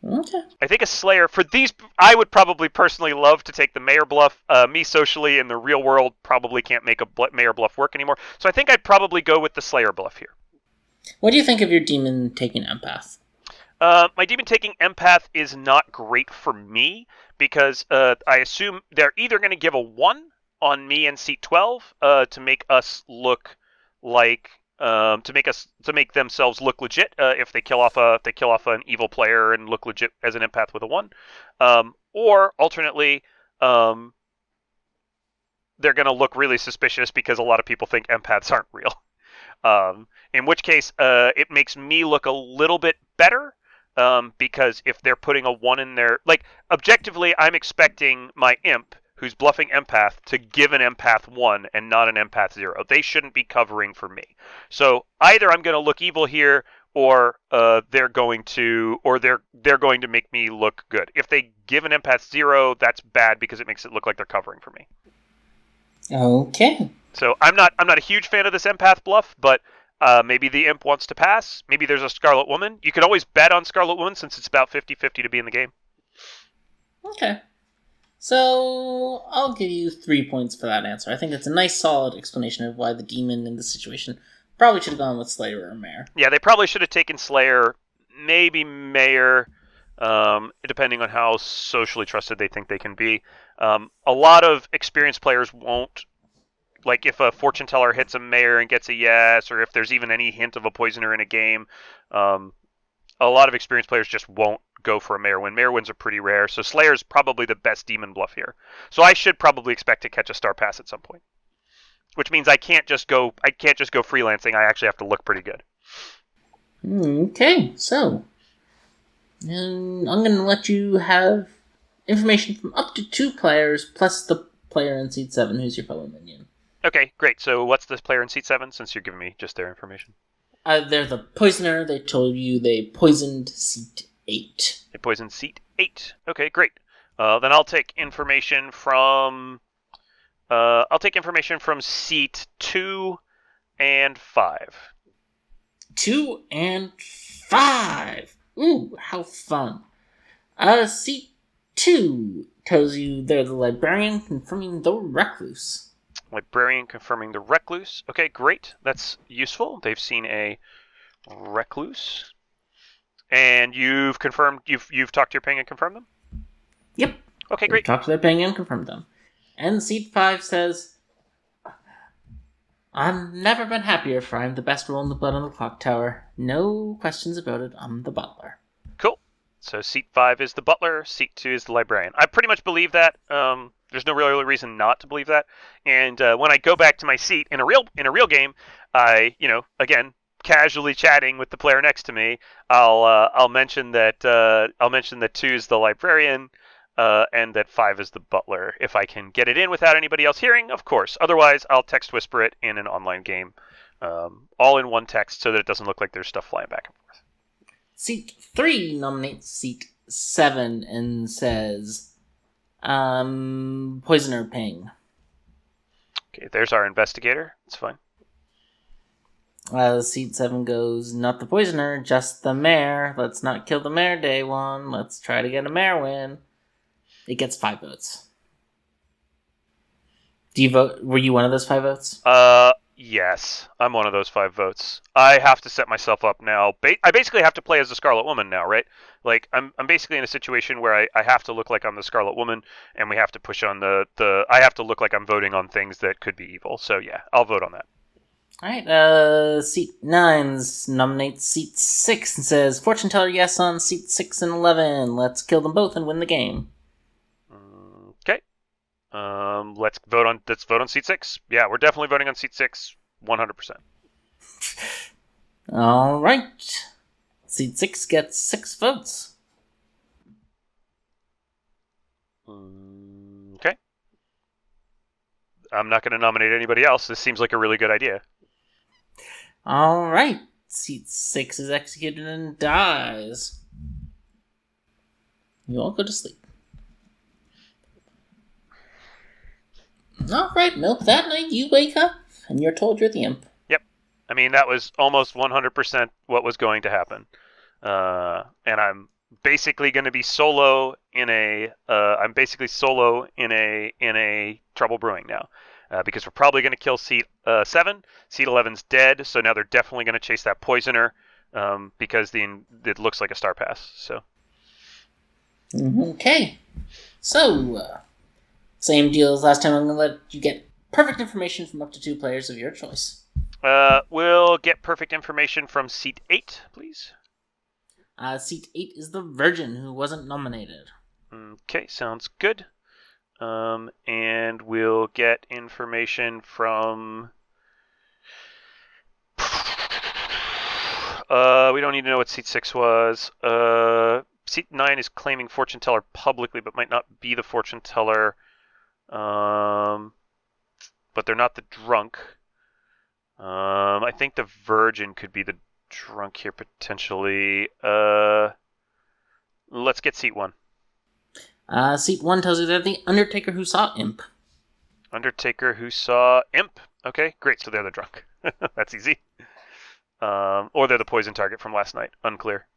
Okay. I think a Slayer, for these, I would probably personally love to take the Mayor bluff. Me socially in the real world probably can't make a Mayor bluff work anymore. So I think I'd probably go with the Slayer bluff here. What do you think of your demon taking empath? My demon taking empath is not great for me because I assume they're either going to give a 1 on me in seat 12 to make us look like to make themselves look legit if they kill off an evil player and look legit as an empath with a 1, or alternately they're going to look really suspicious because a lot of people think empaths aren't real. In which case it makes me look a little bit better because if they're putting a 1 in there, like objectively I'm expecting my imp who's bluffing empath to give an empath 1 and not an empath 0. They shouldn't be covering for me. So either I'm going to look evil here, or they're going to make me look good. If they give an empath 0, that's bad because it makes it look like they're covering for me. Okay. So I'm not a huge fan of this empath bluff, but maybe the imp wants to pass. Maybe there's a Scarlet Woman. You can always bet on Scarlet Woman since it's about 50-50 to be in the game. Okay. So, I'll give you 3 points for that answer. I think it's a nice, solid explanation of why the demon in this situation probably should have gone with Slayer or Mare. Yeah, they probably should have taken Slayer, maybe Mayor, depending on how socially trusted they think they can be. A lot of experienced players won't, like if a fortune teller hits a Mayor and gets a yes, or if there's even any hint of a poisoner in a game, a lot of experienced players just won't go for a Mayor win. Mayor wins are pretty rare, so Slayer's probably the best demon bluff here. So I should probably expect to catch a star pass at some point, which means I can't just go freelancing. I actually have to look pretty good. Okay, so I'm going to let you have information from up to 2 players plus the player in seat 7 who's your fellow minion. Okay, great. So what's this player in seat 7 since you're giving me just their information? They're the poisoner. They told you they poisoned seat 8. They poisoned seat 8. Okay, great. Then I'll take information from seat 2 and 5. 2 and 5. Ooh, how fun. Seat 2 tells you they're the librarian confirming the recluse. Librarian confirming the recluse. Okay, great. That's useful. They've seen a recluse. And you've confirmed, you've talked to your ping and confirmed them? Yep. Okay, great. Talked to their ping and confirmed them. And seat 5 says, I've never been happier, for I'm the best roll in the blood on the Clocktower. No questions about it, I'm the butler. Cool. So seat 5 is the butler, seat 2 is the librarian. I pretty much believe that. There's no real reason not to believe that. And when I go back to my seat in a real game, I, again, casually chatting with the player next to me, I'll mention that 2 is the librarian, and that 5 is the butler. If I can get it in without anybody else hearing, of course. Otherwise, I'll text whisper it in an online game, all in one text, so that it doesn't look like there's stuff flying back and forth. Seat 3 nominates Seat 7 and says, Poisoner Ping. Okay, there's our investigator. It's fine. Seat 7 goes, not the poisoner, just the mayor. Let's not kill the mayor day 1. Let's try to get a mayor win. It gets 5 votes. Do you vote? Were you one of those 5 votes? Yes. I'm one of those 5 votes. I have to set myself up now. I basically have to play as the Scarlet Woman now, right? Like, I'm basically in a situation where I have to look like I'm the Scarlet Woman, and we have to push on I have to look like I'm voting on things that could be evil. So, yeah, I'll vote on that. Alright, Seat 9 nominates Seat 6 and says, Fortune Teller yes on Seat 6 and 11. Let's kill them both and win the game. Okay. Let's vote on Seat 6. Yeah, we're definitely voting on Seat 6, 100%. Alright. Seat 6 gets 6 votes. Okay. I'm not going to nominate anybody else. This seems like a really good idea. Alright. Seat 6 is executed and dies. You all go to sleep. Alright, Milk, that night you wake up and you're told you're the imp. Yep. I mean, that was almost 100% what was going to happen. And I'm basically going to be solo in a Trouble Brewing now. Because we're probably going to kill Seat 7. Seat 11's dead, so now they're definitely going to chase that poisoner, because it looks like a star pass. So. Okay. So, same deal as last time. I'm going to let you get perfect information from up to 2 players of your choice. We'll get perfect information from Seat 8, please. Seat 8 is the Virgin, who wasn't nominated. Okay, sounds good. And we'll get information from... we don't need to know what Seat 6 was. Seat 9 is claiming Fortune Teller publicly, but might not be the Fortune Teller. But they're not the drunk. I think the Virgin could be the drunk here, potentially. Let's get Seat 1. Seat 1 tells you they're the Undertaker who saw Imp. Undertaker who saw Imp. Okay, great. So they're the drunk. That's easy. Or they're the poison target from last night. Unclear.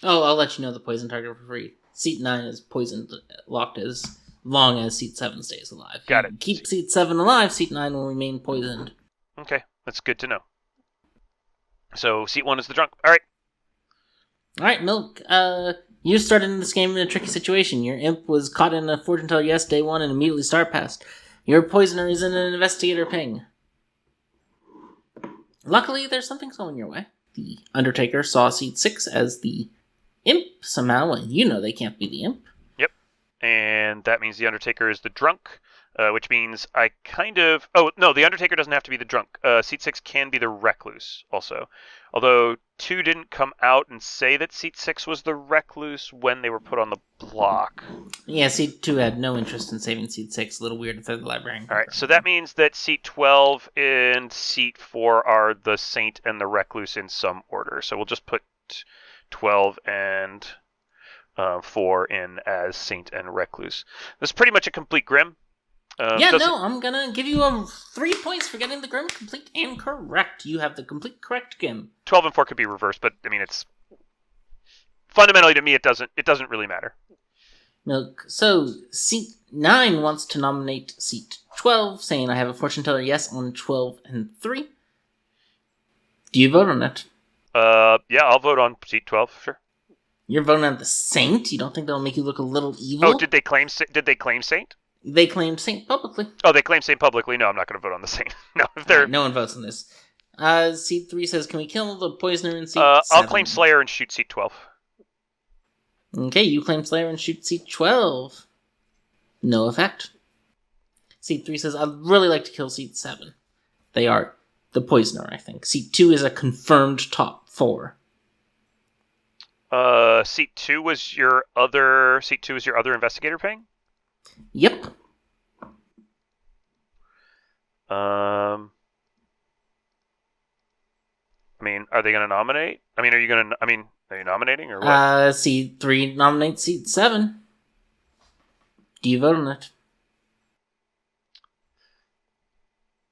Oh, I'll let you know the poison target for free. Seat 9 is poisoned, locked as long as Seat 7 stays alive. Got it. Keep Seat 7 alive, Seat 9 will remain poisoned. Okay, that's good to know. So Seat 1 is the drunk. All right. All right, Milk. You started in this game in a tricky situation. Your imp was caught in a fortune teller yes day 1 and immediately star passed. Your poisoner is in an investigator ping. Luckily, there's something going your way. The Undertaker saw Seat 6 as the imp somehow, and you know they can't be the imp. Yep. And that means the Undertaker is the drunk, which means I kind of... Oh, no, the Undertaker doesn't have to be the drunk. Seat 6 can be the recluse also. Although 2 didn't come out and say that Seat 6 was the recluse when they were put on the block. Yeah, Seat 2 had no interest in saving Seat 6. A little weird if they're the librarian. All right, so that means that Seat 12 and Seat 4 are the Saint and the recluse in some order. So we'll just put 12 and 4 in as Saint and recluse. This is pretty much a complete Grim. I'm gonna give you 3 points for getting the Grim complete and correct. You have the complete correct Grim. 12 and 4 could be reversed, but I mean, it's fundamentally to me it doesn't really matter. Milk. So Seat 9 wants to nominate Seat 12, saying I have a fortune teller yes on 12 and 3. Do you vote on it? Yeah, I'll vote on Seat 12, sure. You're voting on the Saint? You don't think that'll make you look a little evil? Oh, did they claim Saint? They claimed Saint publicly. Oh, they claim Saint publicly? No, I'm not going to vote on the Saint. No, if they're... Right, no one votes on this. Seat 3 says, can we kill the poisoner in Seat 7? I'll claim Slayer and shoot Seat 12. Okay, you claim Slayer and shoot Seat 12. No effect. Seat 3 says, I'd really like to kill Seat 7. They are the poisoner, I think. Seat 2 is a confirmed top 4. Seat 2 was your other investigator ping? Yep. I mean, are they going to nominate? I mean, are you nominating or what? Seat 3 nominates Seat 7. Do you vote on it?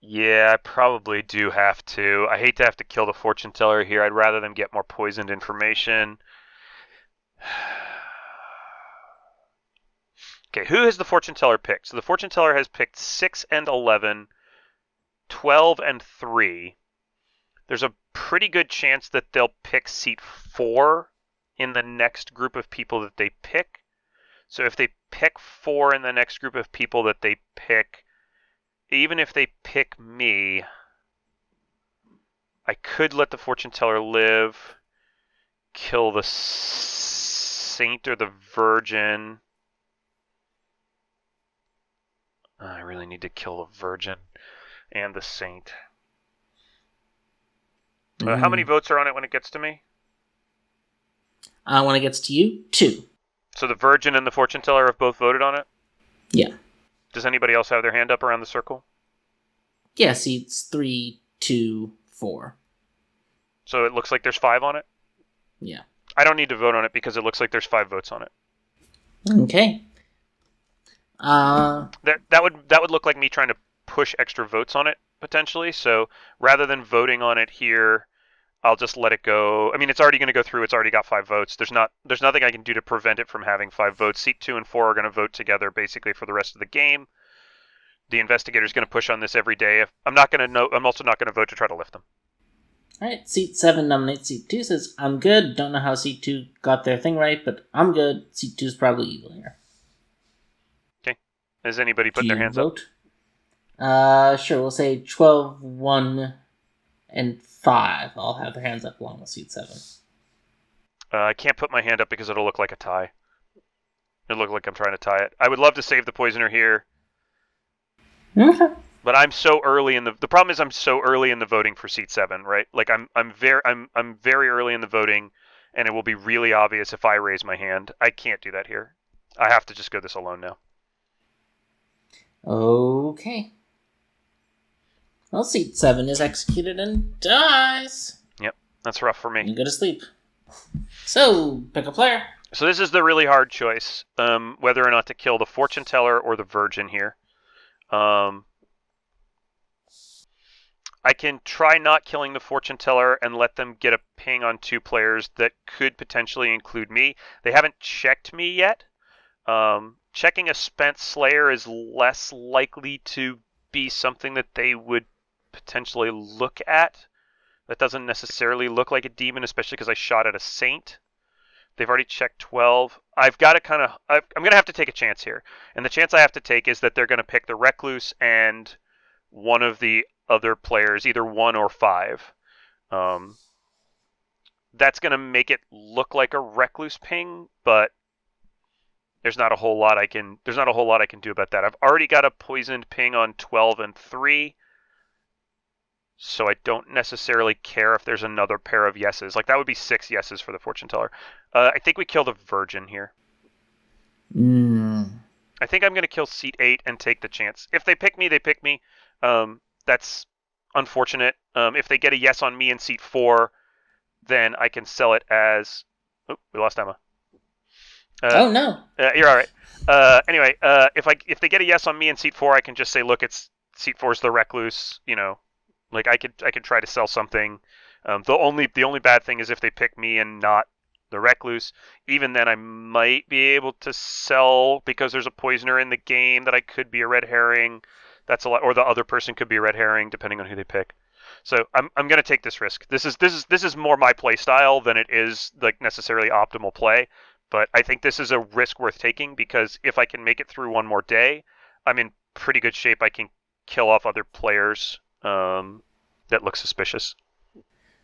Yeah, I probably do have to. I hate to have to kill the fortune teller here. I'd rather them get more poisoned information. Okay, who has the fortune teller picked? So the fortune teller has picked 6 and 11, 12 and 3. There's a pretty good chance that they'll pick seat 4 in the next group of people that they pick. So if they pick 4 in the next group of people that they pick, even if they pick me, I could let the fortune teller live, kill the saint or the virgin. I really need to kill the virgin and the saint. How many votes are on it when it gets to me? When it gets to you, 2. So the virgin and the fortune teller have both voted on it? Yeah. Does anybody else have their hand up around the circle? Yeah, seats 3, 2, 4. So it looks like there's 5 on it? Yeah. I don't need to vote on it because it looks like there's 5 votes on it. Okay. That would look like me trying to push extra votes on it potentially. So rather than voting on it here, I'll just let it go. I mean, it's already going to go through. It's already got 5 votes. There's nothing I can do to prevent it from having 5 votes. Seat 2 and 4 are going to vote together basically for the rest of the game. The investigator's going to push on this every day. I'm also not going to vote to try to lift them. Alright, seat 7 nominates seat 2, says, I'm good. Don't know how seat 2 got their thing right, but I'm good. Seat 2 is probably evil here. Okay. Has anybody put their hands vote? Up? Sure, we'll say 12, 1, and 5 all have their hands up along with seat 7. I can't put my hand up because it'll look like a tie. It'll look like I'm trying to tie it. I would love to save the poisoner here. Okay. But I'm so early in the problem is I'm so early in the voting for seat 7, right? Like I'm very early in the voting, and it will be really obvious if I raise my hand. I can't do that here. I have to just go this alone now. Okay. Well, seat 7 is executed and dies. Yep, that's rough for me. You go to sleep. So, pick a player. So this is the really hard choice, whether or not to kill the fortune teller or the virgin here. I can try not killing the fortune teller and let them get a ping on 2 players that could potentially include me. They haven't checked me yet. Checking a spent slayer is less likely to be something that they would potentially look at. That doesn't necessarily look like a demon, especially because I shot at a saint. They've already checked 12. I've got to I'm going to have to take a chance here. And the chance I have to take is that they're going to pick the recluse and one of the other players, either 1 or 5. That's going to make it look like a recluse ping, but there's not a whole lot I can do about that. I've already got a poisoned ping on 12 and 3. So I don't necessarily care if there's another pair of yeses. Like that would be 6 yeses for the fortune teller. I think we kill the virgin here. I think I'm going to kill seat 8 and take the chance. If they pick me, they pick me. That's unfortunate. If they get a yes on me in seat 4, then I can sell it as... Oh, we lost Emma. Oh, no. You're all right. Anyway, if they get a yes on me in seat 4, I can just say, look, it's seat 4's the recluse, you know. Like I could try to sell something. The only bad thing is if they pick me and not the recluse. Even then, I might be able to sell because there's a poisoner in the game that I could be a red herring. That's a lot, or the other person could be a red herring depending on who they pick. So I'm going to take this risk. This is more my play style than it is like necessarily optimal play. But I think this is a risk worth taking because if I can make it through one more day, I'm in pretty good shape. I can kill off other players that look suspicious.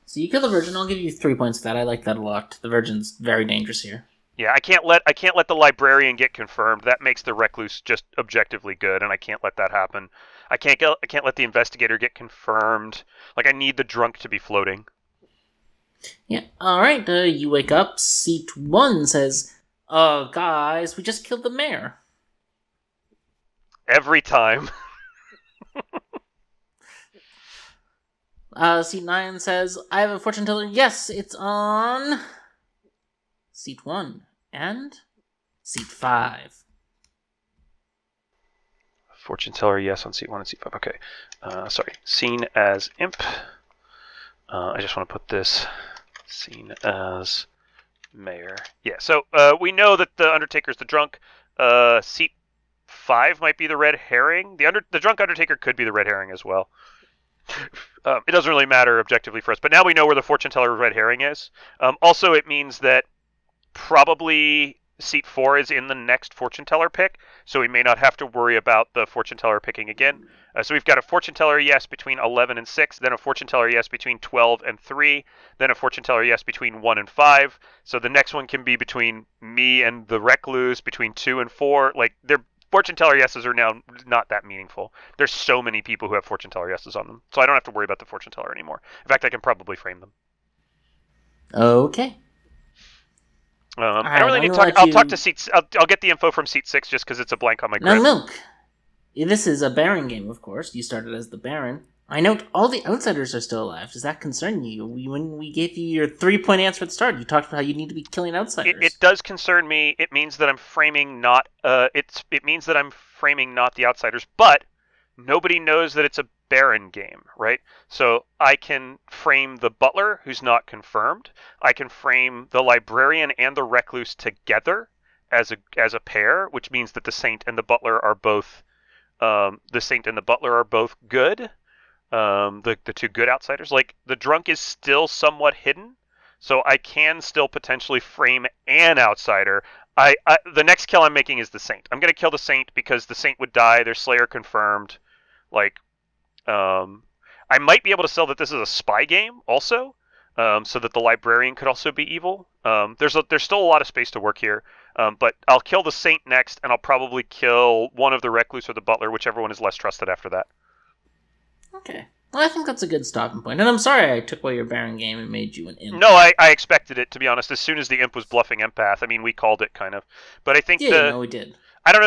So you kill the virgin, I'll give you 3 points for that. I like that a lot. The virgin's very dangerous here. Yeah, I can't let the librarian get confirmed. That makes the recluse just objectively good, and I can't let that happen. I can't let the investigator get confirmed. Like I need the drunk to be floating. Yeah. Alright, you wake up. Seat 1 says, guys, we just killed the mayor. Every time. Seat 9 says, I have a fortune teller. Yes, it's on Seat 1 and Seat 5. Fortune teller, yes, on seat 1 and seat 5. Okay. Sorry. Seen as imp. I just want to put this seen as mayor. Yeah, so we know that the Undertaker's the drunk. Seat 5 might be the red herring. The drunk Undertaker could be the red herring as well. It doesn't really matter objectively for us, but now we know where the fortune teller red herring is. Also, it means that probably seat 4 is in the next fortune teller pick, so we may not have to worry about the fortune teller picking again. So we've got a fortune teller yes between 11 and 6, then a fortune teller yes between 12 and 3, then a fortune teller yes between 1 and 5. So the next one can be between me and the recluse, between 2 and 4. Like, their fortune teller yeses are now not that meaningful. There's so many people who have fortune teller yeses on them, so I don't have to worry about the fortune teller anymore. In fact, I can probably frame them. Okay. I don't really need to talk. I'll talk to seats. I'll get the info from seat 6 just because it's a blank on my grid. Now, Milk. This is a Baron game, of course. You started as the Baron. I note all the outsiders are still alive. Does that concern you? When we gave you your 3-point answer at the start, you talked about how you need to be killing outsiders. It does concern me. It means that I'm framing not. It means that I'm framing not the outsiders, but nobody knows that it's a Baron game, right? So I can frame the butler, who's not confirmed. I can frame the librarian and the recluse together as a pair, which means that the saint and the butler are both good. The two good outsiders. Like the drunk is still somewhat hidden, so I can still potentially frame an outsider. The next kill I'm making is the saint. I'm gonna kill the saint because the saint would die. There's Slayer confirmed. Like, I might be able to sell that this is a spy game also, so that the librarian could also be evil. There's still a lot of space to work here, but I'll kill the saint next, and I'll probably kill one of the recluse or the butler, whichever one is less trusted after that. Okay. Well, I think that's a good stopping point. And I'm sorry I took away your Baron game and made you an imp. No, I expected it, to be honest. As soon as the imp was bluffing empath, I mean, we called it kind of. But I think we did. I don't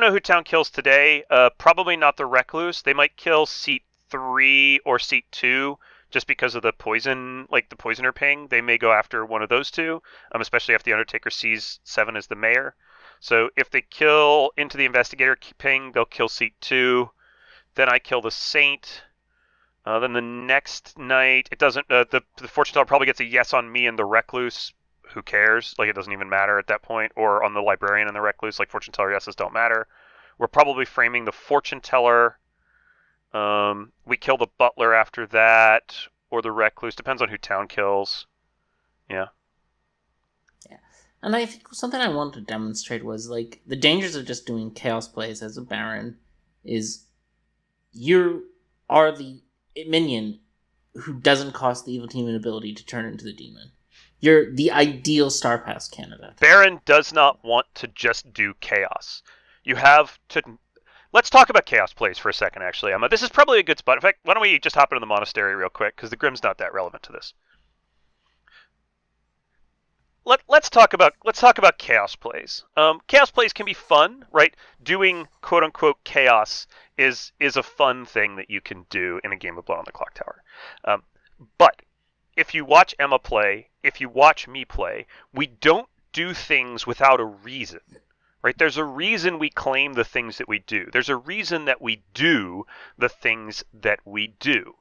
know who town kills today. Probably not the recluse. They might kill seat 3 or seat 2 just because of the poison, like the poisoner ping. They may go after one of those two, especially if the Undertaker sees 7 as the mayor. So if they kill into the investigator ping, they'll kill seat 2. Then I kill the saint. Then the next night, it doesn't. The fortune teller probably gets a yes on me and the recluse. Who cares? Like, it doesn't even matter at that point. Or on the librarian and the recluse. Like, fortune teller yeses don't matter. We're probably framing the fortune teller. We kill the butler after that, or the recluse. Depends on who town kills. Yeah. Yeah. And I think something I wanted to demonstrate was, like, the dangers of just doing chaos plays as a Baron is you are the minion who doesn't cost the evil team an ability to turn into the demon. You're the ideal Star Pass candidate. Baron does not want to just do chaos. You have to... Let's talk about chaos plays for a second, actually, Emma. This is probably a good spot. In fact, why don't we just hop into the monastery real quick, because the Grim's not that relevant to this. Let's talk about chaos plays. Chaos plays can be fun, right? Doing quote-unquote chaos is a fun thing that you can do in a game of Blood on the Clocktower. But if you watch Emma play, if you watch me play, we don't do things without a reason, right? There's a reason we claim the things that we do. There's a reason that we do the things that we do.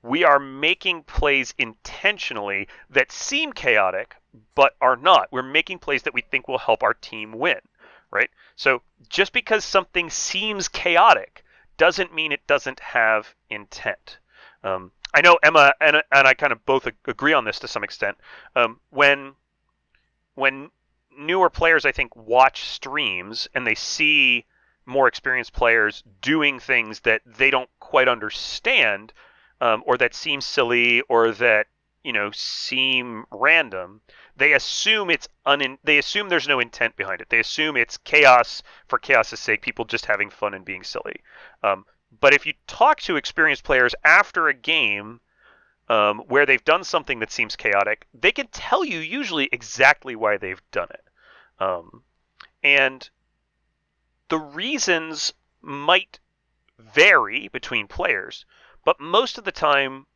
We are making plays intentionally that seem chaotic, but are not. We're making plays that we think will help our team win, right? So just because something seems chaotic doesn't mean it doesn't have intent. I know Emma and I kind of both agree on this to some extent. When newer players, I think, watch streams and they see more experienced players doing things that they don't quite understand, or that seem silly, or that seem random, they assume they assume there's no intent behind it. They assume it's chaos for chaos' sake, people just having fun and being silly. But if you talk to experienced players after a game where they've done something that seems chaotic, they can tell you usually exactly why they've done it. And the reasons might vary between players, but most of the time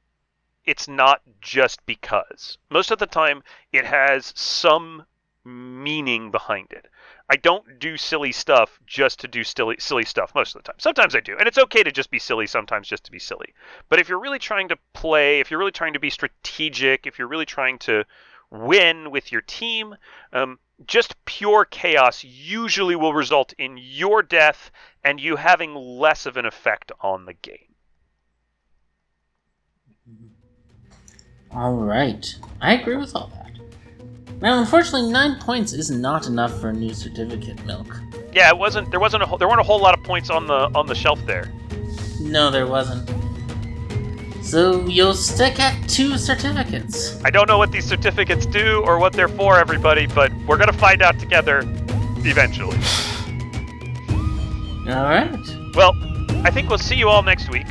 it's not just because. Most of the time it has some meaning behind it. I don't do silly stuff just to do silly stuff most of the time. Sometimes I do, and it's okay to just be silly sometimes just to be silly. But if you're really trying to play, if you're really trying to be strategic, if you're really trying to win with your team, just pure chaos usually will result in your death and you having less of an effect on the game. Alright. I agree with all that. Now, unfortunately, 9 points is not enough for a new certificate, Milk. Yeah, it wasn't. There weren't a whole lot of points on the shelf there. No, there wasn't. So you'll stick at 2 certificates. I don't know what these certificates do or what they're for, everybody, but we're gonna find out together eventually. Alright. Well, I think we'll see you all next week.